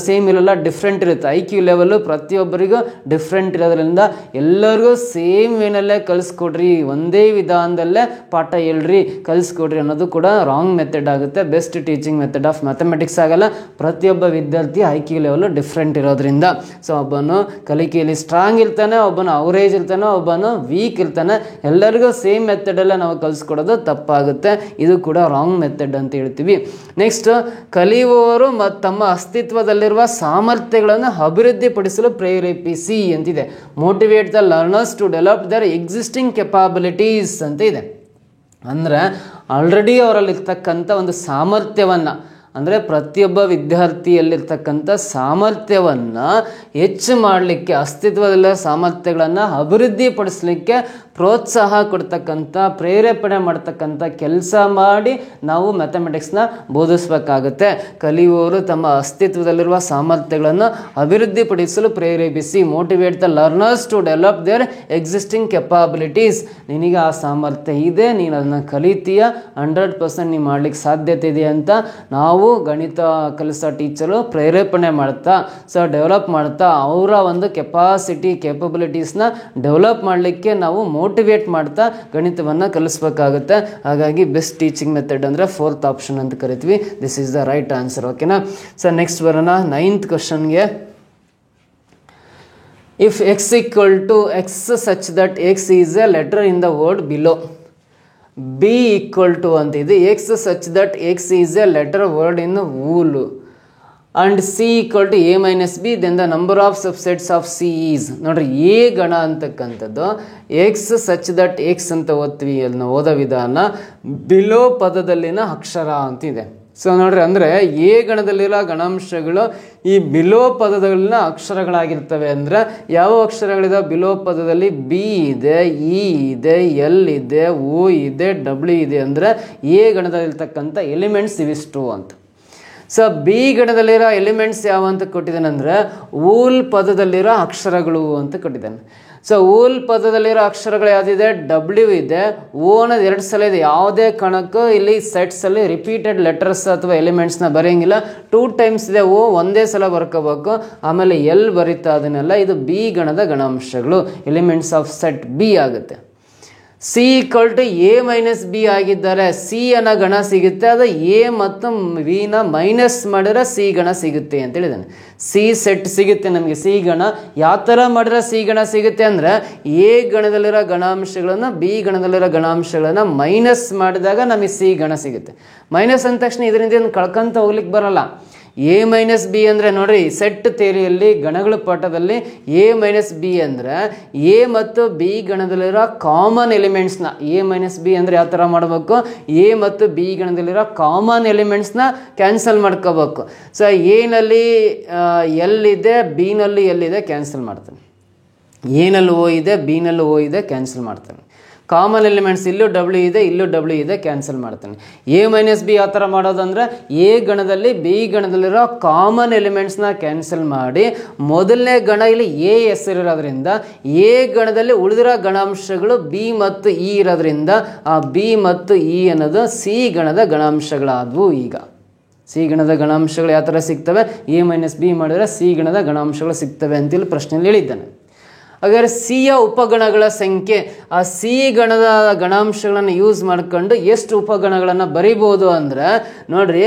Speaker 1: ಸೇಮ್ ಇರಲ್ಲ, ಡಿಫ್ರೆಂಟ್ ಇರುತ್ತೆ. IQ ಲೆವೆಲ್ಲು ಪ್ರತಿಯೊಬ್ಬರಿಗೂ ಡಿಫ್ರೆಂಟ್ ಇರೋದ್ರಿಂದ ಎಲ್ಲರಿಗೂ ಸೇಮ್ ವೇನಲ್ಲೇ ಕಲಿಸ್ಕೊಡ್ರಿ, ಒಂದೇ ವಿಧಾನದಲ್ಲೇ ಪಾಠ ಹೇಳ್ರಿ, ಕಲಿಸ್ಕೊಡ್ರಿ ಅನ್ನೋದು ಕೂಡ ರಾಂಗ್ ಮೆಥಡ್ ಆಗುತ್ತೆ. Best teaching method of mathematics ಆಗಲ್ಲ. ಪ್ರತಿಯೊಬ್ಬ ವಿದ್ಯಾರ್ಥಿ IQ ಲೆವೆಲ್ಲು ಡಿಫ್ರೆಂಟ್ ಇರೋದ್ರಿಂದ. ಸೊ ಒಬ್ಬನು ಕಲಿಕೆಯಲ್ಲಿ ಸ್ಟ್ರಾಂಗ್ ಇರ್ತಾನೆ, ಒಬ್ಬನು ಅವರೇಜ್ ಇರ್ತಾನೆ, ಒಬ್ಬನು ವೀಕ್ ಇರ್ತಾನೆ. ಎಲ್ಲರಿಗೂ ಸೇಮ್ ಮೆಥಡಲ್ಲೇ ನಾವು ಕಲಿಸ್ಕೊಡೋದು ತಪ್ಪಾಗುತ್ತೆ. ಇದು ಕೂಡ ರಾಂಗ್ ಮೆಥಡ್ ಅಂತ ಹೇಳ್ತೀವಿ. ನೆಕ್ಸ್ಟ್, ಕಲಿಯುವವರು ತಮ್ಮ ಅಸ್ತಿತ್ವದಲ್ಲಿರುವ ಸಾಮರ್ಥ್ಯಗಳನ್ನು ಅಭಿವೃದ್ಧಿಪಡಿಸಲು ಪ್ರೇರೇಪಿಸಿ ಅಂತಿದೆ. Motivate the learners to develop their existing capabilities ಅಂತ ಇದೆ. ಅಂದರೆ ಆಲ್ರೆಡಿ ಅವರಲ್ಲಿರ್ತಕ್ಕಂಥ ಒಂದು ಸಾಮರ್ಥ್ಯವನ್ನು, ಅಂದರೆ ಪ್ರತಿಯೊಬ್ಬ ವಿದ್ಯಾರ್ಥಿಯಲ್ಲಿರ್ತಕ್ಕಂಥ ಸಾಮರ್ಥ್ಯವನ್ನು ಹೆಚ್ಚು ಮಾಡಲಿಕ್ಕೆ, ಅಸ್ತಿತ್ವದಲ್ಲಿರೋ ಸಾಮರ್ಥ್ಯಗಳನ್ನು ಅಭಿವೃದ್ಧಿಪಡಿಸಲಿಕ್ಕೆ ಪ್ರೋತ್ಸಾಹ ಕೊಡ್ತಕ್ಕಂಥ, ಪ್ರೇರೇಪಣೆ ಮಾಡ್ತಕ್ಕಂಥ ಕೆಲಸ ಮಾಡಿ ನಾವು ಮ್ಯಾಥಮೆಟಿಕ್ಸ್ನ ಬೋಧಿಸಬೇಕಾಗುತ್ತೆ. ಕಲಿಯುವವರು ತಮ್ಮ ಅಸ್ತಿತ್ವದಲ್ಲಿರುವ ಸಾಮರ್ಥ್ಯಗಳನ್ನು ಅಭಿವೃದ್ಧಿಪಡಿಸಲು ಪ್ರೇರೇಪಿಸಿ. Motivate the learners to develop their existing capabilities. ನಿನಗೆ ಆ ಸಾಮರ್ಥ್ಯ ಇದೆ, ನೀನು ಅದನ್ನು ಕಲಿತೀಯ, 100% ನೀವು ಮಾಡಲಿಕ್ಕೆ ಸಾಧ್ಯತೆ ಇದೆ ಅಂತ ನಾವು ಗಣಿತ ಕಲಿಸೋ ಟೀಚರು ಪ್ರೇರೇಪಣೆ ಮಾಡ್ತಾ, ಡೆವಲಪ್ ಮಾಡ್ತಾ ಅವರ ಒಂದು ಕೆಪಾಸಿಟಿ, ಕೇಪಬಿಲಿಟೀಸ್ನ ಡೆವಲಪ್ ಮಾಡಲಿಕ್ಕೆ ನಾವು ಮೋಟಿವೇಟ್ ಮಾಡ್ತಾ ಗಣಿತವನ್ನು ಕಲಿಸ್ಬೇಕಾಗುತ್ತೆ. ಹಾಗಾಗಿ ಬೆಸ್ಟ್ ಟೀಚಿಂಗ್ ಮೆಥಡ್ ಅಂದರೆ 4th ಆಪ್ಷನ್ ಅಂತ ಕರಿತೀವಿ. This is the right answer. ಓಕೆನಾ ಸರ್, ನೆಕ್ಸ್ಟ್ ಬರೋಣ 9th ಕ್ವಶನ್ಗೆ. If x = x such that x is a letter in the word below, b = ಅಂತ ಇದೆ x such that x is a letter word in wool, and c = a minus b, then the number of subsets of c is. ನೋಡ್ರಿ, A ಗಣ ಅಂತಕ್ಕಂಥದ್ದು x such that x ಅಂತ ಓದ್ತೀವಿ, ಅಲ್ಲಿ ನಾವು ಓದೋ ವಿಧಾನ ಬಿಲೋ ಪದದಲ್ಲಿನ ಅಕ್ಷರ ಅಂತಿದೆ. ಸೊ ನೋಡ್ರಿ, ಅಂದರೆ ಎ ಗಣದಲ್ಲಿರೋ ಗಣಾಂಶಗಳು ಈ ಬಿಲೋ ಪದದಲ್ಲಿನ ಅಕ್ಷರಗಳಾಗಿರ್ತವೆ. ಅಂದರೆ ಯಾವ ಅಕ್ಷರಗಳಿದೆ ಬಿಲೋ ಪದದಲ್ಲಿ? ಬಿ ಇದೆ, ಇ ಇದೆ, ಎಲ್ ಇದೆ, ಓ ಇದೆ, ಡಬ್ಲ್ಯೂ ಇದೆ. ಅಂದರೆ ಎ ಗಣದಲ್ಲಿರ್ತಕ್ಕಂಥ ಎಲಿಮೆಂಟ್ಸ್ ಇವಿಷ್ಟು ಅಂತ. ಸೊ ಬಿ ಗಣದಲ್ಲಿರೋ ಎಲಿಮೆಂಟ್ಸ್ ಯಾವ ಅಂತ ಕೊಟ್ಟಿದ್ದಾನೆ ಅಂದರೆ ಊಲ್ ಪದದಲ್ಲಿರೋ ಅಕ್ಷರಗಳು ಅಂತ ಕೊಟ್ಟಿದ್ದಾನೆ. ಸೊ ಊಲ್ ಪದದಲ್ಲಿರೋ ಅಕ್ಷರಗಳು ಯಾವುದಿದೆ? ಡಬ್ಲ್ಯೂ ಇದೆ, ಓ ಅನ್ನೋದು 2 ಸಲ ಇದೆ. ಯಾವುದೇ ಕಣಕ್ಕೂ ಇಲ್ಲಿ ಸೆಟ್ಸಲ್ಲಿ ರಿಪೀಟೆಡ್ ಲೆಟರ್ಸ್ ಅಥವಾ ಎಲಿಮೆಂಟ್ಸ್ನ ಬರೆಯಂಗಿಲ್ಲ. 2 ಟೈಮ್ಸ್ ಇದೆ ಓ, ಒಂದೇ ಸಲ ಬರ್ಕೋಬೇಕು. ಆಮೇಲೆ ಎಲ್ ಬರೀತಾ ಅದನ್ನೆಲ್ಲ. ಇದು ಬಿ ಗಣದ ಗಣಾಂಶಗಳು, ಎಲಿಮೆಂಟ್ಸ್ ಆಫ್ ಸೆಟ್ ಬಿ ಆಗುತ್ತೆ. ಸಿ = a minus b ಆಗಿದ್ದಾರೆ. ಸಿ ಅನ್ನೋ ಗಣ ಸಿಗುತ್ತೆ, ಅದು ಎ ಮತ್ತು ವಿನ ಮೈನಸ್ ಮಾಡಿದ್ರೆ ಸಿ ಗಣ ಸಿಗುತ್ತೆ ಅಂತ ಹೇಳಿದ್ದಾನೆ. ಸಿ ಸೆಟ್ ಸಿಗುತ್ತೆ ನಮಗೆ, ಸಿ ಗಣ. ಯಾವ ಥರ ಮಾಡಿದ್ರೆ ಸಿ ಗಣ ಸಿಗುತ್ತೆ ಅಂದರೆ ಎ ಗಣದಲ್ಲಿರೋ ಗಣಾಂಶಗಳನ್ನು ಬಿ ಗಣದಲ್ಲಿರೋ ಗಣಾಂಶಗಳನ್ನು ಮೈನಸ್ ಮಾಡಿದಾಗ ನಮಗೆ ಸಿ ಗಣ ಸಿಗುತ್ತೆ. ಮೈನಸ್ ಅಂದ ತಕ್ಷಣ ಇದರಿಂದ ಏನು ಕಳ್ಕೊಂತ ಹೋಗ್ಲಿಕ್ಕೆ ಬರಲ್ಲ. ಎ ಮೈನಸ್ ಬಿ ಅಂದರೆ ನೋಡ್ರಿ, ಸೆಟ್ ಥಿಯರಿಯಲ್ಲಿ ಗಣಗಳ ಪಾಠದಲ್ಲಿ ಎ ಮೈನಸ್ ಬಿ ಅಂದರೆ ಎ ಮತ್ತು ಬಿ ಗಣದಲ್ಲಿರೋ ಕಾಮನ್ ಎಲಿಮೆಂಟ್ಸ್ನ, ಎ ಮೈನಸ್ ಬಿ ಅಂದರೆ ಯಾವ ಥರ ಮಾಡಬೇಕು? ಎ ಮತ್ತು ಬಿ ಗಣದಲ್ಲಿರೋ ಕಾಮನ್ ಎಲಿಮೆಂಟ್ಸ್ನ ಕ್ಯಾನ್ಸಲ್ ಮಾಡ್ಕೋಬೇಕು. ಸೊ ಎನಲ್ಲಿ ಎಲ್ ಇದೆ, ಬಿನಲ್ಲಿ ಎಲ್ ಇದೆ, ಕ್ಯಾನ್ಸಲ್ ಮಾಡ್ತಾನೆ. ಎನಲ್ಲಿ ಓ ಇದೆ, ಬಿನಲ್ಲಿ ಓ ಇದೆ, ಕ್ಯಾನ್ಸಲ್ ಮಾಡ್ತಾನೆ. ಕಾಮನ್ ಎಲಿಮೆಂಟ್ಸ್ ಇಲ್ಲೂ ಡಬ್ಲ್ಯೂ ಇದೆ, ಇಲ್ಲೂ ಡಬ್ಲ್ಯೂ ಇದೆ, ಕ್ಯಾನ್ಸಲ್ ಮಾಡ್ತಾನೆ. ಎ ಮೈನಸ್ ಬಿ ಯಾವ ಥರ ಮಾಡೋದಂದರೆ ಎ ಗಣದಲ್ಲಿ ಬಿ ಗಣದಲ್ಲಿರೋ ಕಾಮನ್ ಎಲಿಮೆಂಟ್ಸ್ನ ಕ್ಯಾನ್ಸಲ್ ಮಾಡಿ, ಮೊದಲನೇ ಗಣ ಇಲ್ಲಿ ಎ ಹೆಸರಿರೋದ್ರಿಂದ ಎ ಗಣದಲ್ಲಿ ಉಳಿದಿರೋ ಗಣಾಂಶಗಳು ಬಿ ಮತ್ತು ಇ ಇರೋದ್ರಿಂದ ಆ ಬಿ ಮತ್ತು ಇ ಅನ್ನೋದು ಸಿ ಗಣದ ಗಣಾಂಶಗಳಾದವು. ಈಗ ಸಿ ಗಣದ ಗಣಾಂಶಗಳು ಯಾವ ಥರ ಸಿಗ್ತವೆ? ಎ ಮೈನಸ್ ಬಿ ಮಾಡಿದರೆ ಸಿ ಗಣದ ಗಣಾಂಶಗಳು ಸಿಗ್ತವೆ ಅಂತೇಳಿ ಪ್ರಶ್ನೆಯಲ್ಲಿ ಹೇಳಿದ್ದಾನೆ. ಹಾಗಾದರೆ ಸಿಯ ಉಪಗಣಗಳ ಸಂಖ್ಯೆ, ಆ ಸಿ ಗಣದ ಗಣಾಂಶಗಳನ್ನು ಯೂಸ್ ಮಾಡ್ಕೊಂಡು ಎಷ್ಟು ಉಪಗಣಗಳನ್ನು ಬರಿಬೋದು ಅಂದರೆ ನೋಡ್ರಿ,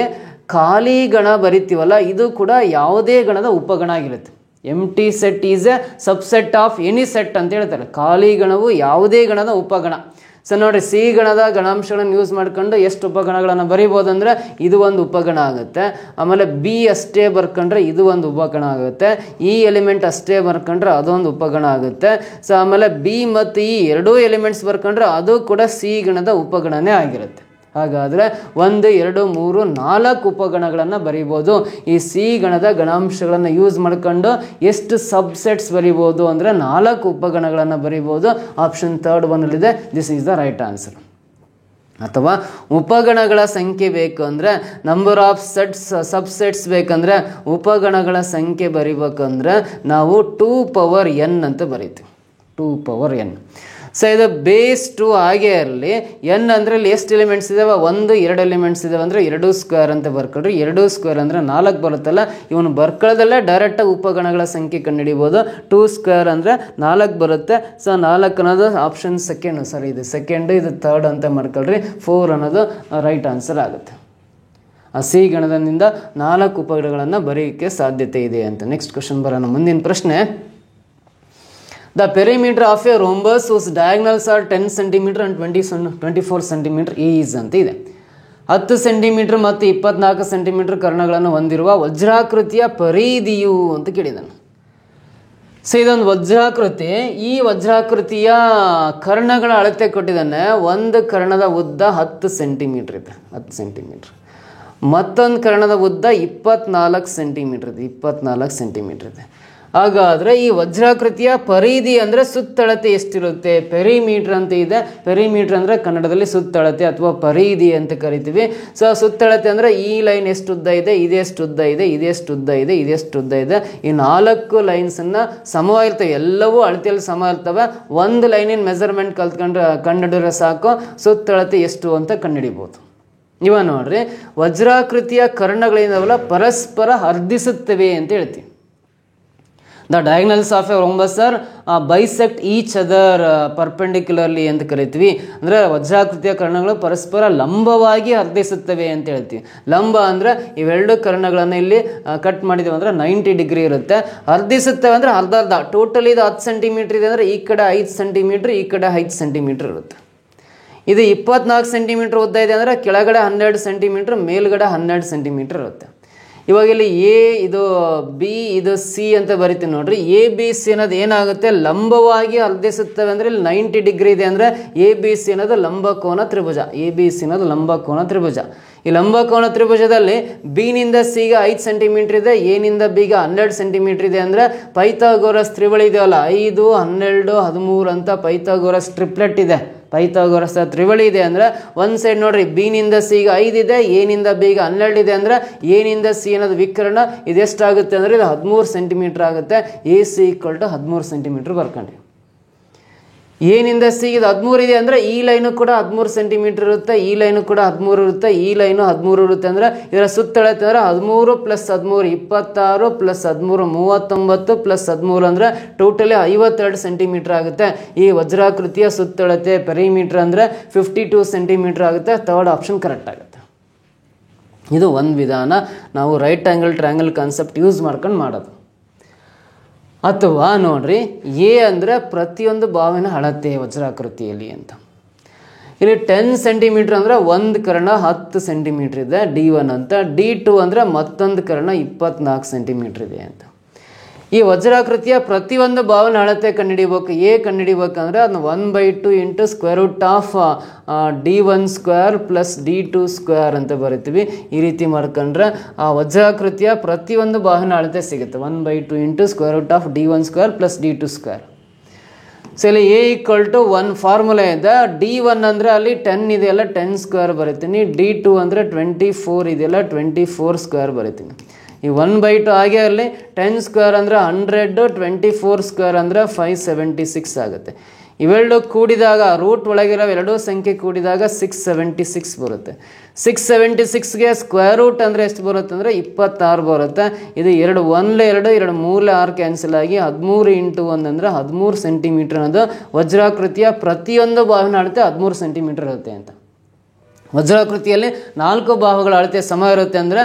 Speaker 1: ಖಾಲಿ ಗಣ ಬರಿತೀವಲ್ಲ, ಇದು ಕೂಡ ಯಾವುದೇ ಗಣದ ಉಪಗಣ ಆಗಿರುತ್ತೆ. Empty set is a subset of any set ಅಂತ ಹೇಳ್ತಾರೆ. ಖಾಲಿ ಗಣವು ಯಾವುದೇ ಗಣದ ಉಪಗಣ. ಸೊ ನೋಡಿರಿ, ಸಿ ಗಣದ ಗಣಾಂಶಗಳನ್ನು ಯೂಸ್ ಮಾಡ್ಕೊಂಡು ಎಷ್ಟು ಉಪಗಣಗಳನ್ನು ಬರಿಬೋದು ಅಂದರೆ ಇದು ಒಂದು ಉಪಗಣ ಆಗುತ್ತೆ. ಆಮೇಲೆ ಬಿ ಅಷ್ಟೇ ಬರ್ಕೊಂಡ್ರೆ ಇದು ಒಂದು ಉಪಗಣ ಆಗುತ್ತೆ. ಈ ಎಲಿಮೆಂಟ್ ಅಷ್ಟೇ ಬರ್ಕೊಂಡ್ರೆ ಅದೊಂದು ಉಪಗಣ ಆಗುತ್ತೆ. ಸೊ ಆಮೇಲೆ ಬಿ ಮತ್ತು ಈ ಎರಡೂ ಎಲಿಮೆಂಟ್ಸ್ ಬರ್ಕೊಂಡ್ರೆ ಅದು ಕೂಡ ಸಿ ಗಣದ ಉಪಗಣನೇ ಆಗಿರುತ್ತೆ. ಹಾಗಾದರೆ 1, 2, 3, 4 ಉಪಗಣಗಳನ್ನು ಬರಿಬೋದು. ಈ ಸಿ ಗಣದ ಗಣಾಂಶಗಳನ್ನು ಯೂಸ್ ಮಾಡ್ಕೊಂಡು ಎಷ್ಟು ಸಬ್ಸೆಟ್ಸ್ ಬರಿಬೋದು ಅಂದರೆ 4 ಉಪಗಣಗಳನ್ನು ಬರಿಬೋದು. ಆಪ್ಷನ್ 3 1ನಲ್ಲಿದೆ. This is the right answer. ಅಥವಾ ಉಪಗಣಗಳ ಸಂಖ್ಯೆ ಬೇಕು ಅಂದರೆ, ನಂಬರ್ ಆಫ್ ಸಬ್ಸೆಟ್ಸ್ ಬೇಕಂದರೆ, ಉಪಗಣಗಳ ಸಂಖ್ಯೆ ಬರಿಬೇಕಂದ್ರೆ ನಾವು 2 power n ಅಂತ ಬರಿತೀವಿ. 2 ಸೊ ಇದು ಬೇಸ್ 2 ಹಾಗೆ ಇರಲಿ. ಎನ್ ಅಂದರೆ ಇಲ್ಲಿ ಎಷ್ಟು ಎಲಿಮೆಂಟ್ಸ್ ಇದಾವೆ? 1 2 ಎಲಿಮೆಂಟ್ಸ್ ಇದಾವೆ ಅಂದರೆ 2 ಸ್ಕ್ವೇರ್ ಅಂತ ಬರ್ಕೊಡ್ರಿ. 2 ಸ್ಕ್ವೇರ್ ಅಂದರೆ 4 ಬರುತ್ತಲ್ಲ, ಇವನು ಬರ್ಕೊಳ್ಳೋದಲ್ಲೇ ಡೈರೆಕ್ಟಾಗಿ ಉಪಗಣಗಳ ಸಂಖ್ಯೆ ಕಂಡುಹಿಡಿಬೋದು. 2 ಸ್ಕ್ವೇರ್ ಅಂದರೆ 4 ಬರುತ್ತೆ. ಸೊ 4 ಅನ್ನೋದು ಆಪ್ಷನ್ ಸೆಕೆಂಡ್, ಸಾರಿ ಇದು ಸೆಕೆಂಡು, ಇದು ಥರ್ಡ್ ಅಂತ ಮಾಡ್ಕೊಳ್ರಿ. 4 ಅನ್ನೋದು ರೈಟ್ ಆನ್ಸರ್ ಆಗುತ್ತೆ. ಆ ಸಿ ಗಣದಿಂದ 4 ಉಪಗಣಗಳನ್ನು ಬರೆಯೋಕ್ಕೆ ಸಾಧ್ಯತೆ ಇದೆ ಅಂತ. ನೆಕ್ಸ್ಟ್ ಕ್ವಶನ್ ಬರೋಣ. ಮುಂದಿನ ಪ್ರಶ್ನೆ, the perimeter of a rhombus whose diagonals are 10 cm and 24 cm is ಅಂತ ಇದೆ. 10 ಸೆಂಟಿಮೀಟರ್ ಮತ್ತು 24 ಸೆಂಟಿಮೀಟರ್ ಕರ್ಣಗಳನ್ನು ಹೊಂದಿರುವ ವಜ್ರಾಕೃತಿಯ ಪರಿಧಿಯು ಅಂತ ಕೇಳಿದಾನೆ. ಸೊ ಇದೊಂದು ವಜ್ರಾಕೃತಿ. ಈ ವಜ್ರಾಕೃತಿಯ ಕರ್ಣಗಳ ಅಳತೆ ಕೊಟ್ಟಿದ್ದಾನೆ. ಒಂದು ಕರ್ಣದ ಉದ್ದ 10 ಸೆಂಟಿಮೀಟರ್ ಇದೆ, 10 ಸೆಂಟಿಮೀಟರ್. ಮತ್ತೊಂದು ಕರ್ಣದ ಉದ್ದ 24 ಸೆಂಟಿಮೀಟರ್ ಇದೆ, 24 ಸೆಂಟಿಮೀಟರ್ ಇದೆ. ಹಾಗಾದರೆ ಈ ವಜ್ರಾಕೃತಿಯ ಪರಿಧಿ ಅಂದರೆ ಸುತ್ತಳತೆ ಎಷ್ಟಿರುತ್ತೆ? ಪೆರಿಮೀಟ್ರ್ ಅಂತ ಇದೆ. ಪೆರಿಮೀಟ್ರ್ ಅಂದರೆ ಕನ್ನಡದಲ್ಲಿ ಸುತ್ತಳತೆ ಅಥವಾ ಪರಿಧಿ ಅಂತ ಕರಿತೀವಿ. ಸೊ ಸುತ್ತಳತೆ ಅಂದರೆ ಈ ಲೈನ್ ಎಷ್ಟು ಉದ್ದ ಇದೆ, ಇದೆಷ್ಟು ಉದ್ದ ಇದೆ, ಇದೆಷ್ಟು ಉದ್ದ ಇದೆ, ಇದೆಷ್ಟು ಉದ್ದ ಇದೆ. ಈ 4 ಲೈನ್ಸನ್ನು ಸಮವಾಗಿರ್ತವೆ, ಎಲ್ಲವೂ ಅಳತೆಯಲ್ಲಿ ಸಮ ಇರ್ತವೆ. ಒಂದು ಲೈನಿನ ಮೆಜರ್ಮೆಂಟ್ ಕಂಡುಹಿಡಿದ್ರೆ ಸಾಕು ಸುತ್ತಳತೆ ಎಷ್ಟು ಅಂತ ಕಂಡುಹಿಡಿಬೋದು. ಇವಾಗ ನೋಡ್ರಿ, ವಜ್ರಾಕೃತಿಯ ಕರ್ಣಗಳೇನವಲ್ಲ ಪರಸ್ಪರ ಹರ್ಧಿಸುತ್ತವೆ ಅಂತ ಹೇಳ್ತೀವಿ. The diagonals of a rhombus are bisect each other perpendicularly ಅಂತ ಕರಿತೀವಿ. ಅಂದರೆ ವಜ್ರಾಕೃತಿಯ ಕರ್ಣಗಳು ಪರಸ್ಪರ ಲಂಬವಾಗಿ ಹರ್ಧಿಸುತ್ತವೆ ಅಂತ ಹೇಳ್ತೀವಿ. ಲಂಬ ಅಂದರೆ ಇವೆರಡು ಕರ್ಣಗಳನ್ನು ಇಲ್ಲಿ ಕಟ್ ಮಾಡಿದ್ದೀವಿ ಅಂದರೆ 90 ಡಿಗ್ರಿ ಇರುತ್ತೆ. ಹರ್ಧಿಸುತ್ತವೆ ಅಂದರೆ ಅರ್ಧ ಟೋಟಲಿ ಇದು 10 ಸೆಂಟಿಮೀಟರ್ ಇದೆ ಅಂದರೆ ಈ ಕಡೆ 5 ಸೆಂಟಿಮೀಟ್ರ್, ಈ ಕಡೆ 5 ಸೆಂಟಿಮೀಟ್ರ್ ಇರುತ್ತೆ. ಇದು 24 ಸೆಂಟಿಮೀಟ್ರ್ ಉದ್ದ ಇದೆ ಅಂದರೆ ಕೆಳಗಡೆ 12 ಸೆಂಟಿಮೀಟ್ರ್, ಮೇಲ್ಗಡೆ 12 ಸೆಂಟಿಮೀಟ್ರ್ ಇರುತ್ತೆ. ಇವಾಗ ಇಲ್ಲಿ ಎ, ಇದು ಬಿ, ಇದು ಸಿ ಅಂತ ಬರಿತೀವಿ ನೋಡ್ರಿ. ಎ ಬಿ ಸಿ ಅನ್ನೋದು ಏನಾಗುತ್ತೆ? ಲಂಬವಾಗಿ ಹರ್ಧಿಸುತ್ತವೆ ಅಂದರೆ ಇಲ್ಲಿ 90 ಡಿಗ್ರಿ ಇದೆ ಅಂದರೆ ಎ ಬಿ ಸಿ ಅನ್ನೋದು ಲಂಬಕೋನ ತ್ರಿಭುಜ. ಎ ಬಿ ಸಿ ಅನ್ನೋದು ಲಂಬಕೋನ ತ್ರಿಭುಜ. ಈ ಲಂಬಕೋನ ತ್ರಿಭುಜದಲ್ಲಿ ಬಿನಿಂದ ಸಿಗೆ 5 ಸೆಂಟಿಮೀಟ್ರ್ ಇದೆ, ಎನಿಂದ ಬಿಗೆ 12 ಸೆಂಟಿಮೀಟ್ರ್ ಇದೆ ಅಂದರೆ ಪೈಥಾಗೋರಸ್ ತ್ರಿಬಳಿ ಇದೆಯಲ್ಲ 5, 12, 13 ಅಂತ ಪೈಥಾಗೋರಸ್ ಟ್ರಿಪ್ಲೆಟ್ ಇದೆ. ಪೈಥಾಗೋರಸ್ ತ್ರಿಬಳಿ ಇದೆ ಅಂದರೆ ಒಂದು ಸೈಡ್ ನೋಡ್ರಿ, ಬಿನಿಂದ ಸಿಗೆ 5 ಇದೆ, ಎನಿಂದ ಬಿಗೆ 12 ಇದೆ ಅಂದರೆ ಎನಿಂದ ಸಿ ಅನ್ನೋದು ವಿಕರ್ಣ. ಇದೆಷ್ಟಾಗುತ್ತೆ ಅಂದರೆ ಇದು 13 ಸೆಂಟಿಮೀಟ್ರ್ ಆಗುತ್ತೆ. ಎ ಸಿ = 13 ಸೆಂಟಿಮೀಟ್ರ್ ಬರ್ಕೊಂಡ್ರಿ. ಎನಿಂದ ಸಿ ಇದು 13 ಇದೆ ಅಂದರೆ ಈ ಲೈನು ಕೂಡ 13 ಸೆಂಟಿಮೀಟ್ರ್ ಇರುತ್ತೆ, ಈ ಲೈನು ಕೂಡ 13 ಇರುತ್ತೆ, ಈ ಲೈನು 13 ಇರುತ್ತೆ. ಅಂದರೆ ಇದರ ಸುತ್ತಳತೆ ಅಂದರೆ 13 + 13 26 + 13 39 + 13 ಅಂದರೆ ಟೋಟಲಿ 52 ಸೆಂಟಿಮೀಟ್ರ್ ಆಗುತ್ತೆ. ಈ ವಜ್ರಾಕೃತಿಯ ಸುತ್ತಳತೆ ಪೆರಿಮೀಟ್ರ್ ಅಂದರೆ 52 ಸೆಂಟಿಮೀಟ್ರ್ ಆಗುತ್ತೆ. ಥರ್ಡ್ ಆಪ್ಷನ್ ಕರೆಕ್ಟ್ ಆಗುತ್ತೆ. ಇದು ಒಂದು ವಿಧಾನ, ನಾವು right angle triangle concept use ಮಾಡ್ಕೊಂಡು ಮಾಡೋದು. ಅಥವಾ ನೋಡ್ರಿ, ಎ ಅಂದರೆ ಪ್ರತಿಯೊಂದು ಬಾವಿನ ಅಳತೆ ವಜ್ರಾಕೃತಿಯಲ್ಲಿ ಅಂತ. ಇಲ್ಲಿ 10 ಸೆಂಟಿಮೀಟ್ರ್ ಅಂದರೆ ಒಂದು ಕರ್ಣ 10 ಸೆಂಟಿಮೀಟ್ರ್ ಇದೆ, D1 ಅಂತ. D2 ಅಂದರೆ ಮತ್ತೊಂದು ಕರ್ಣ 24 ಸೆಂಟಿಮೀಟ್ರ್ ಇದೆ ಅಂತ. ಈ ವಜ್ರಾಕೃತಿಯ ಪ್ರತಿಯೊಂದು ಬಾವಿನ ಅಳತೆ ಕಂಡುಹಿಡಿಬೇಕು. ಎ ಕಂಡುಹಿಡಿಬೇಕಂದ್ರೆ ಅದನ್ನ 1/2 × √D1² + D2² ಅಂತ ಬರಿತೀವಿ. ಈ ರೀತಿ ಮಾಡ್ಕೊಂಡ್ರೆ ಆ ವಜ್ರಾಕೃತಿಯ ಪ್ರತಿಯೊಂದು ಬಾವಿನ ಅಳತೆ ಸಿಗುತ್ತೆ. 1/2 × √D1² + D2². ಸೊ ಇಲ್ಲಿ ಎ = 1 ಫಾರ್ಮುಲಾ ಇದೆ. D1 ಅಂದರೆ ಅಲ್ಲಿ 10 ಇದೆಯಲ್ಲ 10² ಬರಿತೀನಿ. D2 ಅಂದರೆ 24 ಇದೆಯಲ್ಲ 24² ಬರಿತೀನಿ. ಈ 1/2 ಹಾಗೆ ಅಲ್ಲಿ 10² ಅಂದರೆ 100, 24² ಅಂದರೆ 576 ಆಗುತ್ತೆ. ಇವೆರಡು ಕೂಡಿದಾಗ ರೂಟ್ ಒಳಗಿರೋ ಎರಡೂ ಸಂಖ್ಯೆ ಕೂಡಿದಾಗ 676 ಬರುತ್ತೆ. 676ಗೆ ಸ್ಕ್ವೇರ್ ರೂಟ್ ಅಂದರೆ ಎಷ್ಟು ಬರುತ್ತೆ ಅಂದರೆ 26 ಬರುತ್ತೆ. ಇದು 2 1 2 2 3 6 ಕ್ಯಾನ್ಸಲ್ ಆಗಿ 13 × 1 ಅಂದರೆ 13 ಸೆಂಟಿಮೀಟ್ರ್ ಅನ್ನೋದು ವಜ್ರಾಕೃತಿಯ ಪ್ರತಿಯೊಂದು ಬಾವಿನ ಅಳತೆ 13 ಸೆಂಟಿಮೀಟ್ರ್ ಇರುತ್ತೆ ಅಂತ. ವಜ್ರಾಕೃತಿಯಲ್ಲಿ 4 ಬಾಹುಗಳ ಅಳತೆ ಸಮ ಇರುತ್ತೆ ಅಂದರೆ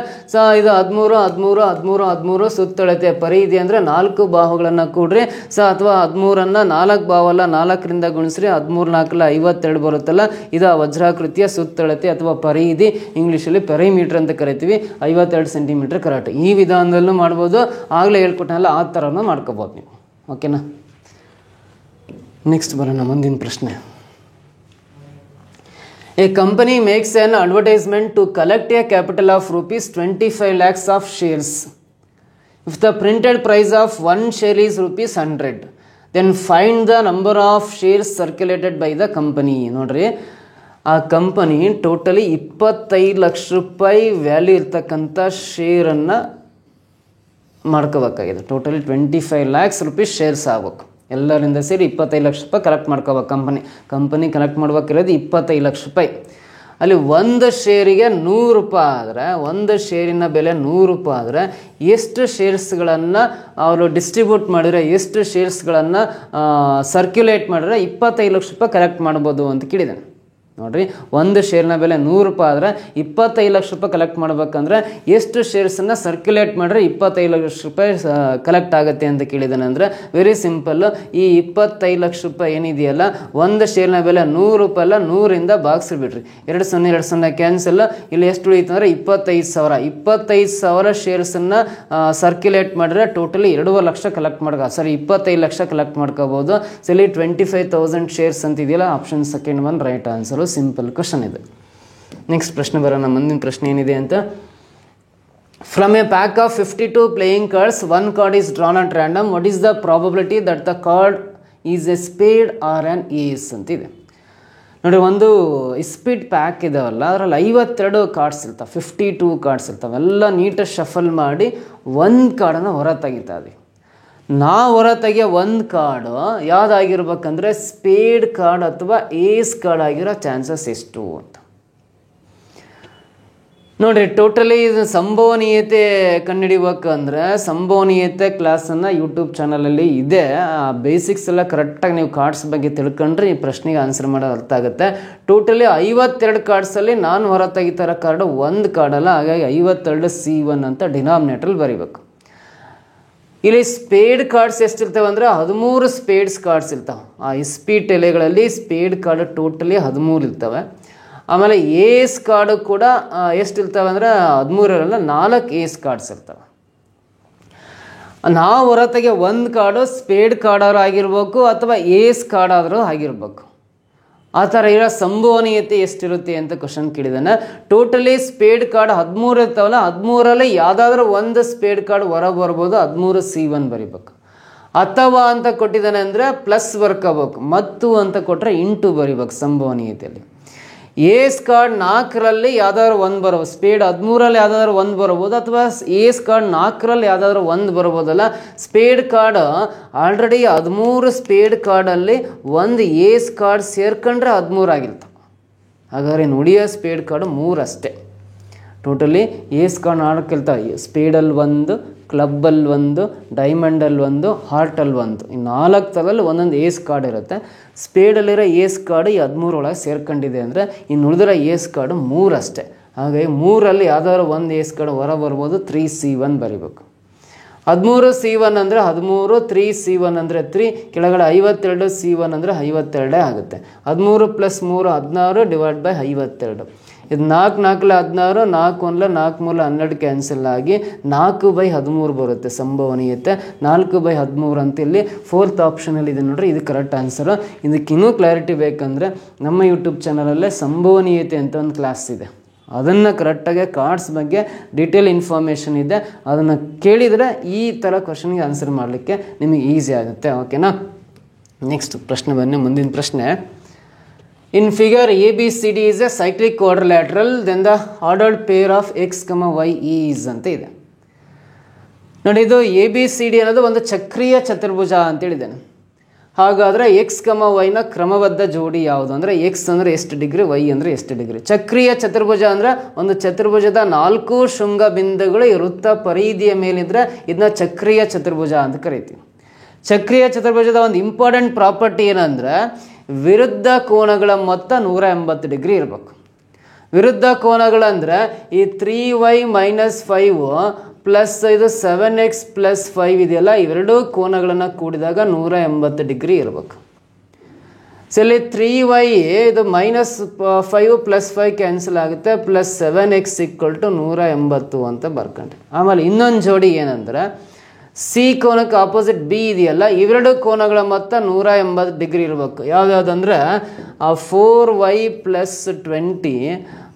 Speaker 1: ಇದು 13 13 13 13 ಸುತ್ತಳತೆ ಪರಿಧಿ ಅಂದರೆ 4 ಬಾಹುಗಳನ್ನು ಕೂಡ್ರಿ. ಅಥವಾ 13ಅನ್ನು 4 ಬಾವಲ್ಲ 4ರಿಂದ ಗುಣಿಸ್ರಿ, 13 4 52 ಬರುತ್ತಲ್ಲ, ಇದು ವಜ್ರಾಕೃತಿಯ ಸುತ್ತಳತೆ ಅಥವಾ ಪರಿಧಿ, ಇಂಗ್ಲೀಷಲ್ಲಿ ಪೆರಿಮೀಟ್ರ್ ಅಂತ ಕರಿತೀವಿ. 52 ಸೆಂಟಿಮೀಟ್ರ್ ಕರೆಕ್ಟ್. ಈ ವಿಧಾನದಲ್ಲೂ ಮಾಡ್ಬೋದು, ಆಗಲೇ ಹೇಳ್ಕೊಟ್ಟನಲ್ಲ ಆ ಥರನೂ ಮಾಡ್ಕೋಬೋದು ನೀವು. ಓಕೆನಾ? ನೆಕ್ಸ್ಟ್ ಬರೋಣ ಮುಂದಿನ ಪ್ರಶ್ನೆ. A company makes an advertisement to collect a capital of ₹25 lakhs of shares. If the printed price of one share is ₹100, then find the number of shares circulated by the company. ನೋಡ್ರಿ, ಆ company totally 25 lakh ರೂಪಾಯಿ value ಇರ್ತಕ್ಕಂಥ ಶೇರನ್ನು ಮಾಡ್ಕೋಬೇಕಾಗಿದೆ. Totally 25 lakhs rupees shares ಆಗಬೇಕು. ಎಲ್ಲರಿಂದ ಸೇರಿ 25 ಲಕ್ಷ ರೂಪಾಯಿ collect ಮಾಡ್ಕೋಬೇಕು. Company collect ಮಾಡ್ಬೇಕಿರೋದು 25 lakh ರೂಪಾಯಿ. ಅಲ್ಲಿ ಒಂದು ಶೇರಿಗೆ 100 ರೂಪಾಯಿ ಆದರೆ, ಒಂದು ಶೇರಿನ ಬೆಲೆ 100 ರೂಪಾಯಿ ಆದರೆ ಎಷ್ಟು ಶೇರ್ಸ್ಗಳನ್ನು ಅವರು ಡಿಸ್ಟ್ರಿಬ್ಯೂಟ್ ಮಾಡಿದರೆ, ಎಷ್ಟು ಶೇರ್ಸ್ಗಳನ್ನು ಸರ್ಕ್ಯುಲೇಟ್ ಮಾಡಿದ್ರೆ 25 ಲಕ್ಷ ರೂಪಾಯಿ ಕಲೆಕ್ಟ್ ಮಾಡ್ಬೋದು ಅಂತ ಕೇಳಿದ್ದಾನೆ. ನೋಡಿರಿ, ಒಂದು ಶೇರ್ನ ಬೆಲೆ 100 ರೂಪಾಯಿ ಆದರೆ 25 ಲಕ್ಷ ರೂಪಾಯಿ ಕಲೆಕ್ಟ್ ಮಾಡ್ಬೇಕಂದ್ರೆ ಎಷ್ಟು ಶೇರ್ಸನ್ನು ಸರ್ಕ್ಯುಲೇಟ್ ಮಾಡಿದ್ರೆ 25 ಲಕ್ಷ ರೂಪಾಯಿ ಕಲೆಕ್ಟ್ ಆಗುತ್ತೆ ಅಂತ ಕೇಳಿದ್ದಾನೆ. ಅಂದರೆ ವೆರಿ ಸಿಂಪಲ್ಲು, ಈ 25 ಲಕ್ಷ ರೂಪಾಯಿ ಏನಿದೆಯಲ್ಲ, ಒಂದು ಶೇರ್ನ ಬೆಲೆ 100 ರೂಪಾಯಿ ಅಲ್ಲ, 100ರಿಂದ ಭಾಗಿಸ್ಬಿಡ್ರಿ. 2 ಕ್ಯಾನ್ಸಲ್. ಇಲ್ಲಿ ಎಷ್ಟು ಉಳಿಯಿತು ಅಂದರೆ 25,000. 25,000 ಶೇರ್ಸನ್ನು ಸರ್ಕ್ಯುಲೇಟ್ ಮಾಡಿದ್ರೆ totally 2 lakh collect 25 lakh collect ಮಾಡ್ಕೋಬೋದು. ಸರಿ, 25,000 ಶೇರ್ಸ್ ಅಂತ ಇದೆಯಲ್ಲ, option second one right answer. Simple question ಇದೆ. ನೆಕ್ಸ್ಟ್ ಪ್ರಶ್ನೆ ಬರೋಣ. ಮುಂದಿನ ಪ್ರಶ್ನೆ ಏನಿದೆ ಅಂತ, from a pack of 52 playing cards, 1 card is drawn at random. What is the probability that the card is a spade or an ace ಅಂತಿದೆ. ನೋಡಿ, ಒಂದು ಸ್ಪೀಡ್ ಪ್ಯಾಕ್ ಇದಾವಲ್ಲ, ಅದರಲ್ಲಿ 52 ಕಾರ್ಡ್ಸ್ ಇರ್ತಾವೆ, 52 ಕಾರ್ಡ್ಸ್ ಇರ್ತಾವೆ. ಎಲ್ಲ ನೀಟಾಗಿ ಶಫಲ್ ಮಾಡಿ ಒಂದು ಕಾರ್ಡನ್ನು ಹೊರ ತೆಗಿತಾ ಇದ್ದೀವಿ. ನಾವು ಹೊರ ತೆಗಿಯೋ ಒಂದು ಕಾರ್ಡು ಯಾವುದಾಗಿರ್ಬೇಕಂದ್ರೆ ಸ್ಪೇಡ್ ಕಾರ್ಡ್ ಅಥವಾ ಏಸ್ ಕಾರ್ಡ್ ಆಗಿರೋ ಚಾನ್ಸಸ್ ಎಷ್ಟು ಅಂತ ನೋಡಿರಿ. ಟೋಟಲಿ ಇದು ಸಂಭವನೀಯತೆ ಕಂಡುಹಿಡಿಬೇಕಂದ್ರೆ ಸಂಭವನೀಯತೆ ಕ್ಲಾಸನ್ನು ಯೂಟ್ಯೂಬ್ ಚಾನಲಲ್ಲಿ ಇದೆ. ಬೇಸಿಕ್ಸ್ ಎಲ್ಲ ಕರೆಕ್ಟಾಗಿ ನೀವು ಕಾರ್ಡ್ಸ್ ಬಗ್ಗೆ ತಿಳ್ಕೊಂಡ್ರೆ ಈ ಪ್ರಶ್ನೆಗೆ ಆನ್ಸರ್ ಮಾಡೋದು ಅರ್ಥ ಆಗುತ್ತೆ. ಟೋಟಲಿ 52 ಕಾರ್ಡ್ಸಲ್ಲಿ ನಾನು ಹೊರ ತೆಗಿತಾ ಇರೋ ಕಾರ್ಡು ಒಂದು ಕಾರ್ಡಲ್ಲ, ಹಾಗಾಗಿ 52 C1 ಅಂತ ಡಿನಾಮಿನೇಟ್ರಲ್ಲಿ ಬರೀಬೇಕು. ಇಲ್ಲಿ ಸ್ಪೇಡ್ ಕಾರ್ಡ್ಸ್ ಎಷ್ಟಿರ್ತವೆ ಅಂದರೆ 13 ಸ್ಪೇಡ್ಸ್ ಕಾರ್ಡ್ಸ್ ಇರ್ತವೆ. ಆ ಇಸ್ಪೀಟ್ ಎಲೆಗಳಲ್ಲಿ ಸ್ಪೇಡ್ ಕಾರ್ಡ್ ಟೋಟಲಿ 13 ಇರ್ತವೆ. ಆಮೇಲೆ ಏಸ್ ಕಾರ್ಡು ಕೂಡ ಎಷ್ಟಿರ್ತವೆ ಅಂದರೆ 13 4 ಏಸ್ ಕಾರ್ಡ್ಸ್ ಇರ್ತವೆ. ನಾವು ಹೊರತೆಗೆ ಒಂದು ಕಾರ್ಡು ಸ್ಪೇಡ್ ಕಾರ್ಡ್ ಆದ್ರೂ ಆಗಿರ್ಬೇಕು ಅಥವಾ ಏಸ್ ಕಾರ್ಡ್ ಆದರೂ ಆಗಿರ್ಬೇಕು. ಆ ಥರ ಇರೋ ಸಂಭವನೀಯತೆ ಎಷ್ಟಿರುತ್ತೆ ಅಂತ ಕ್ವಶನ್ ಕೇಳಿದಾನೆ. ಟೋಟಲಿ ಸ್ಪೇಡ್ ಕಾರ್ಡ್ 13 ಇರ್ತಾವಲ್ಲ, 13ರಲ್ಲಿ ಯಾವುದಾದ್ರೂ ಒಂದು ಸ್ಪೇಡ್ ಕಾರ್ಡ್ ಹೊರ ಬರ್ಬೋದು, 13 C1 ಬರಿಬೇಕು. ಅಥವಾ ಅಂತ ಕೊಟ್ಟಿದ್ದಾನೆ ಅಂದರೆ ಪ್ಲಸ್ ಬರ್ಕೋಬೇಕು, ಮತ್ತು ಅಂತ ಕೊಟ್ಟರೆ ಇಂಟು ಬರಿಬೇಕು ಸಂಭವನೀಯತೆಯಲ್ಲಿ. ಏಸ್ ಕಾರ್ಡ್ 4ರಲ್ಲಿ ಯಾವುದಾದ್ರು ಒಂದು ಬರ್ಬೋದು, ಸ್ಪೇಡ್ 13ರಲ್ಲಿ ಯಾವುದಾದ್ರೂ ಒಂದು ಬರ್ಬೋದು, ಅಥವಾ ಏಸ್ ಕಾರ್ಡ್ 4ರಲ್ಲಿ ಯಾವುದಾದ್ರೂ ಒಂದು ಬರ್ಬೋದಲ್ಲ. ಸ್ಪೇಡ್ ಕಾರ್ಡ್ ಆಲ್ರೆಡಿ 13 ಸ್ಪೇಡ್ ಕಾರ್ಡಲ್ಲಿ ಒಂದು ಏಸ್ ಕಾರ್ಡ್ ಸೇರ್ಕೊಂಡ್ರೆ 13 ಆಗಿರ್ತವೆ. ಹಾಗಾದ್ರೆ ಉಳಿಯೋ ಸ್ಪೇಡ್ ಕಾರ್ಡು 3 ಅಷ್ಟೇ. ಟೋಟಲಿ ಏಸ್ ಕಾರ್ಡ್ 4 ಇರ್ತವೆ. ಸ್ಪೇಡಲ್ಲಿ 1, ಕ್ಲಬ್ಬಲ್ಲಿ 1, ಡೈಮಂಡಲ್ಲಿ 1, ಹಾರ್ಟಲ್ಲಿ 1. ಈ 4 ಥರದಲ್ಲಿ ಒಂದೊಂದು ಏಸ್ ಕಾರ್ಡ್ ಇರುತ್ತೆ. ಸ್ಪೇಡಲ್ಲಿರೋ ಏಸ್ ಕಾರ್ಡು ಈ 13 ಒಳಗೆ ಸೇರ್ಕೊಂಡಿದೆ ಅಂದರೆ ಇನ್ನು ಉಳಿದಿರೋ ಏಸ್ ಕಾರ್ಡು 3 ಅಷ್ಟೇ. ಹಾಗಾಗಿ 3ರಲ್ಲಿ ಯಾವುದಾದ್ರು ಒಂದು ಏಸ್ ಕಾರ್ಡ್ ಹೊರ ಬರ್ಬೋದು. 3 C1 ಬರಿಬೇಕು. 13 C1 ಅಂದರೆ 13, 3 C1 ಅಂದರೆ 3, ಕೆಳಗಡೆ 52 C1 ಅಂದರೆ 52 ಆಗುತ್ತೆ. 13 + 3 16 / 52. ಇದು 4 4 16, 4 1 4 3 12 ಕ್ಯಾನ್ಸಲ್ ಆಗಿ 4/13 ಬರುತ್ತೆ ಸಂಭವನೀಯತೆ. 4/13 ಅಂತ ಇಲ್ಲಿ 4th ಆಪ್ಷನಲ್ಲಿ ಇದೆ ನೋಡ್ರಿ, ಇದು ಕರೆಕ್ಟ್ ಆನ್ಸರು. ಇದಕ್ಕಿನ್ನೂ ಕ್ಲಾರಿಟಿ ಬೇಕಂದರೆ ನಮ್ಮ ಯೂಟ್ಯೂಬ್ ಚಾನಲಲ್ಲೇ ಸಂಭವನೀಯತೆ ಅಂತ ಒಂದು ಕ್ಲಾಸ್ ಇದೆ. ಅದನ್ನು ಕರೆಕ್ಟಾಗಿ ಕಾರ್ಡ್ಸ್ ಬಗ್ಗೆ ಡೀಟೇಲ್ ಇನ್ಫಾರ್ಮೇಷನ್ ಇದೆ. ಅದನ್ನು ಕೇಳಿದರೆ ಈ ಥರ ಕ್ವಶನ್ಗೆ ಆನ್ಸರ್ ಮಾಡಲಿಕ್ಕೆ ನಿಮಗೆ ಈಸಿ ಆಗುತ್ತೆ. ಓಕೆನಾ? ನೆಕ್ಸ್ಟ್ ಪ್ರಶ್ನೆ ಬನ್ನಿ. ಮುಂದಿನ ಪ್ರಶ್ನೆ, in figure ABCD is a cyclic quadrilateral, then the ordered pair of x, y is ಅಂತ ಇದೆ. ನೋಡಿ, ಇದು ABCD ಅನ್ನೋದು ಒಂದು ಚಕ್ರೀಯ ಚತುರ್ಭುಜ ಅಂತೇಳಿದ್ದೇನೆ. ಹಾಗಾದರೆ x, y ಕ್ರಮಬದ್ಧ ಜೋಡಿ ಯಾವುದು ಅಂದರೆ x ಅಂದರೆ ಎಷ್ಟು ಡಿಗ್ರಿ, y ಅಂದರೆ ಎಷ್ಟು ಡಿಗ್ರಿ. ಚಕ್ರೀಯ ಚತುರ್ಭುಜ ಅಂದರೆ ಒಂದು ಚತುರ್ಭುಜದ 4 ಶೃಂಗ ಬಿಂದುಗಳು ವೃತ್ತ ಪರಿಧಿಯ ಮೇಲಿದ್ರೆ ಇದನ್ನ ಚಕ್ರೀಯ ಚತುರ್ಭುಜ ಅಂತ ಕರಿತೀವಿ. ಚಕ್ರೀಯ ಚತುರ್ಭುಜದ ಒಂದು ಇಂಪಾರ್ಟೆಂಟ್ ಪ್ರಾಪರ್ಟಿ ಏನಂದರೆ ವಿರುದ್ಧ ಕೋನಗಳ ಮೊತ್ತ 180 ಡಿಗ್ರಿ ಇರಬೇಕು. ವಿರುದ್ಧ ಕೋನಗಳಂದರೆ ಈ 3y - 5 ಪ್ಲಸ್ ಇದು 7x + 5 ಇದೆಯಲ್ಲ, ಇವೆರಡೂ ಕೋನಗಳನ್ನು ಕೂಡಿದಾಗ 180 ಡಿಗ್ರಿ ಇರಬೇಕು. ಸೊ ಇಲ್ಲಿ 3y ಇದು -5 + 5 ಕ್ಯಾನ್ಸಲ್ ಆಗುತ್ತೆ, ಪ್ಲಸ್ 7x = 180 ಅಂತ ಬರ್ಕೊಂಡ್ರಿ. ಆಮೇಲೆ ಇನ್ನೊಂದು ಜೋಡಿ ಏನಂದರೆ ಸಿ ಕೋನಕ್ಕೆ ಆಪೋಸಿಟ್ ಬಿ ಇದೆಯಲ್ಲ, ಇವೆರಡು ಕೋನಗಳ ಮೊತ್ತ 180 ಡಿಗ್ರಿ ಇರಬೇಕು. ಯಾವ್ಯಾವುದಂದ್ರೆ 4y + 20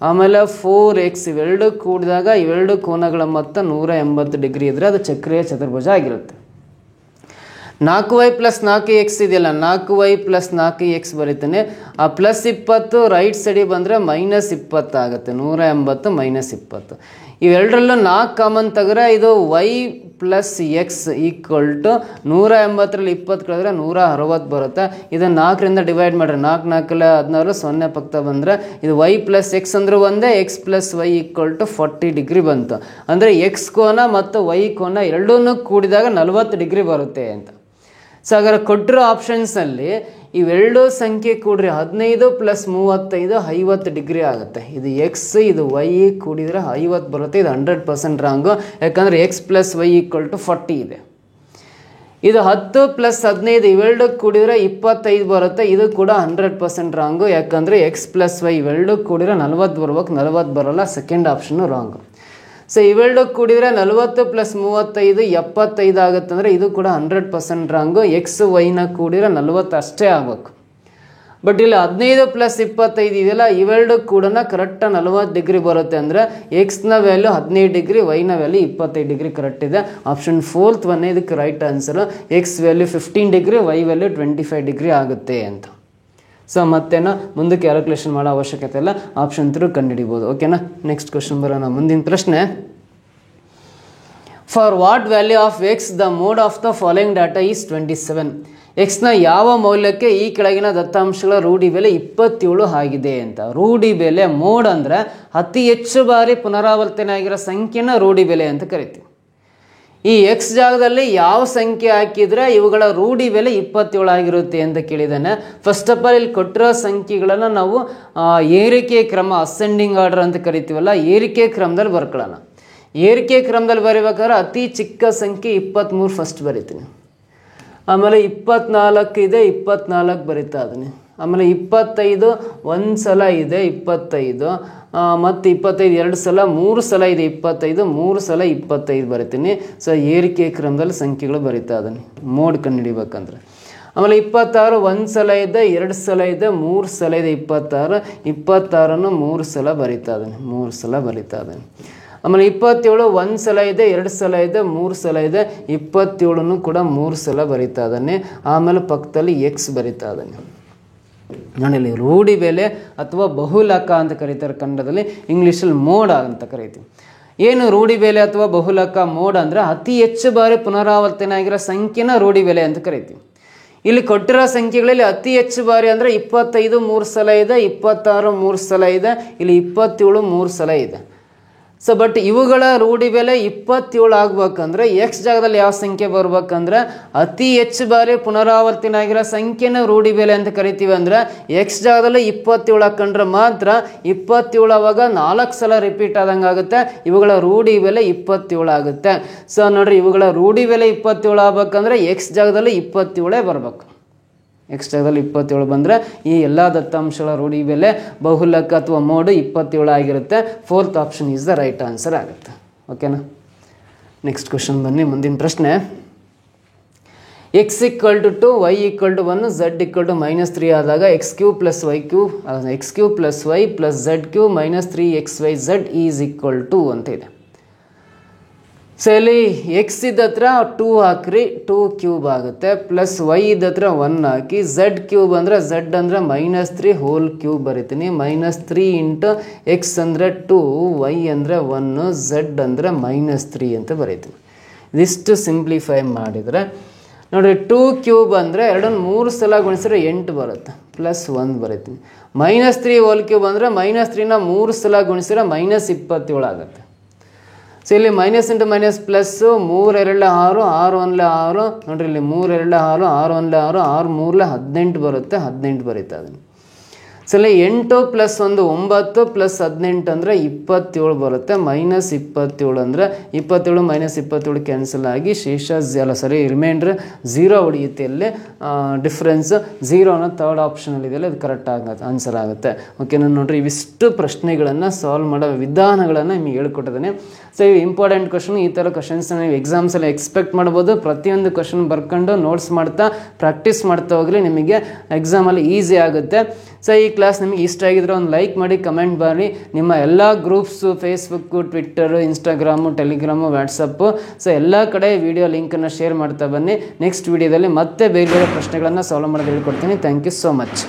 Speaker 1: ಆಮೇಲೆ 4x ಇವೆರಡು ಕೂಡಿದಾಗ ಇವೆರಡು ಕೋನಗಳ ಮೊತ್ತ 180 ಡಿಗ್ರಿ ಇದ್ದರೆ ಅದು ಚಕ್ರೀಯ ಚತುರ್ಭುಜ ಆಗಿರುತ್ತೆ. 4y + 4x ಇದೆಯಲ್ಲ, 4y + 4x ಬರೀತಾನೆ. ಆ +20 ರೈಟ್ ಸೈಡಿಗೆ ಬಂದರೆ -20 ಆಗುತ್ತೆ. 180 - 20. ಇವೆರಡರಲ್ಲೂ 4 ಕಾಮನ್ ತೆಗೆದ್ರೆ ಇದು y plus x equal to 180ರಲ್ಲಿ 20 ಕಳೆದ್ರೆ 160 ಬರುತ್ತೆ. ಇದನ್ನು 4ರಿಂದ ಡಿವೈಡ್ ಮಾಡಿರಿ. 4 4 16 0 ಪಕ್ಕ ಬಂದರೆ ಇದು ವೈ ಪ್ಲಸ್ ಎಕ್ಸ್ ಅಂದ್ರೆ ಒಂದೇ, X plus Y equal to 40 degree ಬಂತು. ಅಂದರೆ ಎಕ್ಸ್ ಕೋನ ಮತ್ತು ವೈ ಕೋನ ಎರಡೂ ಕೂಡಿದಾಗ 40 ಡಿಗ್ರಿ ಬರುತ್ತೆ ಅಂತ. ಸೊ ಹಾಗಾದ್ರೆ ಕೊಟ್ಟಿರೋ ಆಪ್ಷನ್ಸಲ್ಲಿ ಇವೆರಡೂ ಸಂಖ್ಯೆ ಕೂಡ್ರಿ 15 + 35 50 ಡಿಗ್ರಿ ಆಗುತ್ತೆ. ಇದು ಎಕ್ಸ್ ಇದು ವೈ ಕೂಡಿದರೆ 50 ಬರುತ್ತೆ. ಇದು 100% ರಾಂಗು, ಯಾಕಂದರೆ X plus Y equal to 40 ಇದೆ. ಇದು 10 + 15 ಇವೆರಡು ಕೂಡಿದರೆ 25 ಬರುತ್ತೆ. ಇದು ಕೂಡ 100% ರಾಂಗು, ಯಾಕಂದರೆ ಎಕ್ಸ್ ಪ್ಲಸ್ ವೈ ಇವೆರಡು ಕೂಡಿದರೆ 40 ಬರ್ಬೇಕು, 40 ಬರೋಲ್ಲ. Second option wrong. ಸೊ ಇವೆರಡು ಕೂಡಿದರೆ 40 + 35 75 ಆಗುತ್ತೆ. ಅಂದರೆ ಇದು ಕೂಡ 100% ರಾಂಗು. ಎಕ್ಸ್ ವೈನ ಕೂಡಿದರೆ 40 ಅಷ್ಟೇ ಆಗಬೇಕು. ಬಟ್ ಇಲ್ಲಿ 15 + 25 ಇದೆಯಲ್ಲ, ಇವೆರಡು ಕೂಡ ಕರೆಕ್ಟ್ 40 ಡಿಗ್ರಿ ಬರುತ್ತೆ. ಅಂದರೆ ಎಕ್ಸ್ನ ವ್ಯಾಲ್ಯೂ 15 ಡಿಗ್ರಿ, ವೈನ ವ್ಯಾಲ್ಯೂ 25 ಡಿಗ್ರಿ ಕರೆಕ್ಟ್ ಇದೆ. ಆಪ್ಷನ್ 4th ಒನ್ನೇ ಇದಕ್ಕೆ right answer. X value 15 degree, y value 25 degree ಆಗುತ್ತೆ ಅಂತ. ಸೊ ಮತ್ತೇನೋ ಮುಂದೆ ಕ್ಯಾಲ್ಕುಲೇಷನ್ ಮಾಡೋ ಅವಶ್ಯಕತೆ ಇಲ್ಲ, ಆಪ್ಷನ್ 3 ಕಂಡುಹಿಡಿಬೋದು. ಓಕೆನಾ. ನೆಕ್ಸ್ಟ್ ಕ್ವಶನ್ ಬರೋಣ. ಮುಂದಿನ ಪ್ರಶ್ನೆ, for what value of X the mode of the following data is 27. ಎಕ್ಸ್ನ ಯಾವ ಮೌಲ್ಯಕ್ಕೆ ಈ ಕೆಳಗಿನ ದತ್ತಾಂಶಗಳ ರೂಢಿ ಬೆಲೆ 27 ಆಗಿದೆ ಅಂತ. ರೂಢಿ ಬೆಲೆ ಮೋಡ್ ಅಂದರೆ ಅತಿ ಹೆಚ್ಚು ಬಾರಿ ಪುನರಾವರ್ತನೆ ಆಗಿರೋ ಸಂಖ್ಯೆನ ರೂಢಿ ಬೆಲೆ ಅಂತ ಕರಿತೀವಿ. ಈ ಎಕ್ಸ್ ಜಾಗದಲ್ಲಿ ಯಾವ ಸಂಖ್ಯೆ ಹಾಕಿದರೆ ಇವುಗಳ ರೂಢಿ ಬೆಲೆ 27 ಆಗಿರುತ್ತೆ ಅಂತ ಕೇಳಿದ್ದಾನೆ. ಫಸ್ಟ್ ಆಫ್ ಆಲ್ ಇಲ್ಲಿ ಕೊಟ್ಟಿರೋ ಸಂಖ್ಯೆಗಳನ್ನು ನಾವು ಏರಿಕೆ ಕ್ರಮ ಅಸೆಂಡಿಂಗ್ ಆರ್ಡರ್ ಅಂತ ಕರಿತೀವಲ್ಲ, ಏರಿಕೆ ಕ್ರಮದಲ್ಲಿ ಬರ್ಕೊಳ್ಳೋಣ. ಏರಿಕೆ ಕ್ರಮದಲ್ಲಿ ಬರೀಬೇಕಾದ್ರೆ ಅತಿ ಚಿಕ್ಕ ಸಂಖ್ಯೆ 23 ಫಸ್ಟ್ ಬರಿತೀನಿ. ಆಮೇಲೆ 24 ಇದೆ, 24 ಬರಿತಾ ಇದ್ದೀನಿ. ಆಮೇಲೆ 25 ಒಂದು ಸಲ ಇದೆ 25, ಮತ್ತು 25 2 ಸಲ, 3 ಸಲ ಇದೆ 25, 3 ಸಲ 25 ಬರಿತೀನಿ. ಸೊ ಏರಿಕೆ ಕ್ರಮದಲ್ಲಿ ಸಂಖ್ಯೆಗಳು ಬರಿತಾ ಇದ್ದೀನಿ ಮೋಡ್ ಕಂಡುಹಿಡಿಬೇಕಂದ್ರೆ. ಆಮೇಲೆ 26 ಒಂದು ಸಲ ಇದೆ, 2 ಸಲ ಇದೆ, 3 ಸಲ ಇದೆ 26, 26 3 ಸಲ ಬರಿತಾ ಇದ್ದೀನಿ, 3 ಸಲ ಬರಿತಾ ಇದ್ದೀನಿ. ಆಮೇಲೆ 27 ಒಂದು ಸಲ ಇದೆ, 2 ಸಲ ಇದೆ, 3 ಸಲ ಇದೆ, 27 ಕೂಡ 3 ಸಲ ಬರಿತಾ ಇದ್ದಾನೆ. ಆಮೇಲೆ ಪಕ್ಕದಲ್ಲಿ ಎಕ್ಸ್ ಬರಿತಾ ಇದ್ದಾನೆ. ನಾನಿಲ್ಲಿ ರೂಢಿ ಬೆಲೆ ಅಥವಾ ಬಹುಲಕ ಅಂತ ಕರೀತಾರೆ ಕನ್ನಡದಲ್ಲಿ, ಇಂಗ್ಲೀಷಲ್ಲಿ ಮೋಡ್ ಅಂತ ಕರಿತೀವಿ. ಏನು ರೂಢಿ ಬೆಲೆ ಅಥವಾ ಬಹುಲಕ ಮೋಡ್ ಅಂದರೆ ಅತಿ ಹೆಚ್ಚು ಬಾರಿ ಪುನರಾವರ್ತನೆ ಆಗಿರೋ ಸಂಖ್ಯೆನ ರೂಢಿ ಬೆಲೆ ಅಂತ ಕರಿತೀವಿ. ಇಲ್ಲಿ ಕೊಟ್ಟಿರೋ ಸಂಖ್ಯೆಗಳಲ್ಲಿ ಅತಿ ಹೆಚ್ಚು ಬಾರಿ ಅಂದರೆ 25 3 ಸಲ ಇದೆ, 26 3 ಸಲ ಇದೆ, ಇಲ್ಲಿ 27 3 ಸಲ ಇದೆ. ಸೊ ಬಟ್ ಇವುಗಳ ರೂಢಿ ಬೆಲೆ 27 ಆಗ್ಬೇಕಂದ್ರೆ ಎಕ್ಸ್ ಜಾಗದಲ್ಲಿ ಯಾವ ಸಂಖ್ಯೆ ಬರ್ಬೇಕಂದ್ರೆ ಅತಿ ಹೆಚ್ಚು ಬಾರಿ ಪುನರಾವರ್ತನೆ ಆಗಿರೋ ಸಂಖ್ಯೆನ ರೂಢಿ ಬೆಲೆ ಅಂತ ಕರಿತೀವಿ. ಅಂದರೆ ಎಕ್ಸ್ ಜಾಗದಲ್ಲಿ 27 ಹಾಕೊಂಡ್ರೆ ಮಾತ್ರ 27 ಅವಾಗ 4 ಸಲ ರಿಪೀಟ್ ಆದಂಗೆ ಆಗುತ್ತೆ. ಇವುಗಳ ರೂಢಿ ಬೆಲೆ 27 ಆಗುತ್ತೆ. ಸೊ ನೋಡ್ರಿ, ಇವುಗಳ ರೂಢಿ ಬೆಲೆ 27 ಆಗ್ಬೇಕಂದ್ರೆ ಎಕ್ಸ್ ಜಾಗದಲ್ಲಿ 27 ಬರಬೇಕು. ಎಕ್ಸ್ ಜಾಗದಲ್ಲಿ 27 ಬಂದರೆ ಈ ಎಲ್ಲ ದತ್ತಾಂಶಗಳ ರೂಢಿ ಬೆಲೆ ಬಹುಲಕ ಅಥವಾ ಮೋಡ್ 27 ಆಗಿರುತ್ತೆ. 4th option is the right answer ಆಗುತ್ತೆ. ಓಕೆನಾ. ನೆಕ್ಸ್ಟ್ ಕ್ವಶನ್ ಬನ್ನಿ. ಮುಂದಿನ ಪ್ರಶ್ನೆ, X equal to 2 Y equal to 1 Z equal to -3 ಆದಾಗ x³ + y³ x³ + y + z³ -3xyz is equal to ಅಂತ ಇದೆ. ಸೊ ಇಲ್ಲಿ ಎಕ್ಸ್ ಇದ್ದತ್ರ 2 ಹಾಕ್ರಿ, 2³ ಆಗುತ್ತೆ. ಪ್ಲಸ್ ವೈ ಇದ್ದತ್ರ 1 ಹಾಕಿ, z³ ಅಂದರೆ z ಅಂದರೆ -3 ಹೋಲ್³ ಬರಿತೀನಿ. -3 × x ಅಂದರೆ 2, y ಅಂದರೆ 1, z ಅಂದರೆ -3 ಅಂತ ಬರಿತೀನಿ. ಇದಿಷ್ಟು ಸಿಂಪ್ಲಿಫೈ ಮಾಡಿದರೆ ನೋಡಿರಿ, 2³ ಅಂದರೆ 3 ಸಲ ಗುಣಿಸಿದ್ರೆ 8 ಬರುತ್ತೆ, ಪ್ಲಸ್ 1 ಬರಿತೀನಿ. -3 ಹೋಲ್³ ಅಂದರೆ -3ನ 3 ಸಲ ಗುಣಿಸಿದ್ರೆ -27 ಆಗುತ್ತೆ. ಸೊ ಇಲ್ಲಿ ಮೈನಸ್ ಇಂಟು ಮೈನಸ್ ಪ್ಲಸ್, 3 2 6, 6 1 6, ನೋಡ್ರಿ ಇಲ್ಲಿ 3 2 6, 6 1 6, 6 3 18 ಬರುತ್ತೆ, 18 ಬರೀತಾ ಇದೀನಿ. ಸೊ ಇಲ್ಲಿ 8 + 1 9 + 18 ಅಂದರೆ 27 ಬರುತ್ತೆ. -27 ಅಂದರೆ 27 -27 ಕ್ಯಾನ್ಸಲ್ ಆಗಿ ಶೇಷ ರಿಮೈಂಡ್ರ್ 0 ಉಳಿಯುತ್ತೆ. ಇಲ್ಲಿ ಡಿಫ್ರೆನ್ಸ್ 0 ಅನ್ನೋ ಥರ್ಡ್ ಆಪ್ಷನಲ್ಲಿ ಇದೆಯಲ್ಲ, ಅದು ಕರೆಕ್ಟ್ ಆಗುತ್ತೆ, ಆನ್ಸರ್ ಆಗುತ್ತೆ. ಓಕೆ, ನಾನು ನೋಡ್ರಿ ಇವಿಷ್ಟು ಪ್ರಶ್ನೆಗಳನ್ನು ಸಾಲ್ವ್ ಮಾಡೋ ವಿಧಾನಗಳನ್ನು ನಿಮಗೆ ಹೇಳ್ಕೊಟ್ಟಿದ್ದೇನೆ. ಸೊ ಇವು ಇಂಪಾರ್ಟೆಂಟ್ ಕ್ವಶನ್. ಈ ಥರ ಕ್ವಶನ್ಸ್ನ ನೀವು ಎಕ್ಸಾಮ್ಸಲ್ಲಿ ಎಕ್ಸ್ಪೆಕ್ಟ್ ಮಾಡ್ಬೋದು. ಪ್ರತಿಯೊಂದು ಕ್ವಶನ್ ಬರ್ಕೊಂಡು ನೋಟ್ಸ್ ಮಾಡ್ತಾ ಪ್ರಾಕ್ಟೀಸ್ ಮಾಡ್ತಾ ಹೋಗಲಿ, ನಿಮಗೆ ಎಕ್ಸಾಮಲ್ಲಿ ಈಸಿ ಆಗುತ್ತೆ. ಸೊ ಈ ಕ್ಲಾಸ್ ನಿಮಗೆ ಇಷ್ಟ ಆಗಿದ್ರೆ ಒಂದು ಲೈಕ್ ಮಾಡಿ, ಕಮೆಂಟ್ ಮಾಡಿ. ನಿಮ್ಮ ಎಲ್ಲ groups Facebook, Twitter, Instagram, Telegram, WhatsApp, so ಎಲ್ಲ ಕಡೆ ವಿಡಿಯೋ ಲಿಂಕನ್ನು ಶೇರ್ ಮಾಡ್ತಾ ಬನ್ನಿ. ನೆಕ್ಸ್ಟ್ ವಿಡಿಯೋದಲ್ಲಿ ಮತ್ತೆ ಬೇರೆ ಬೇರೆ ಪ್ರಶ್ನೆಗಳನ್ನು ಸಾಲ್ವ್ ಮಾಡೋದು ಹೇಳ್ಕೊಡ್ತೀನಿ. Thank you so much.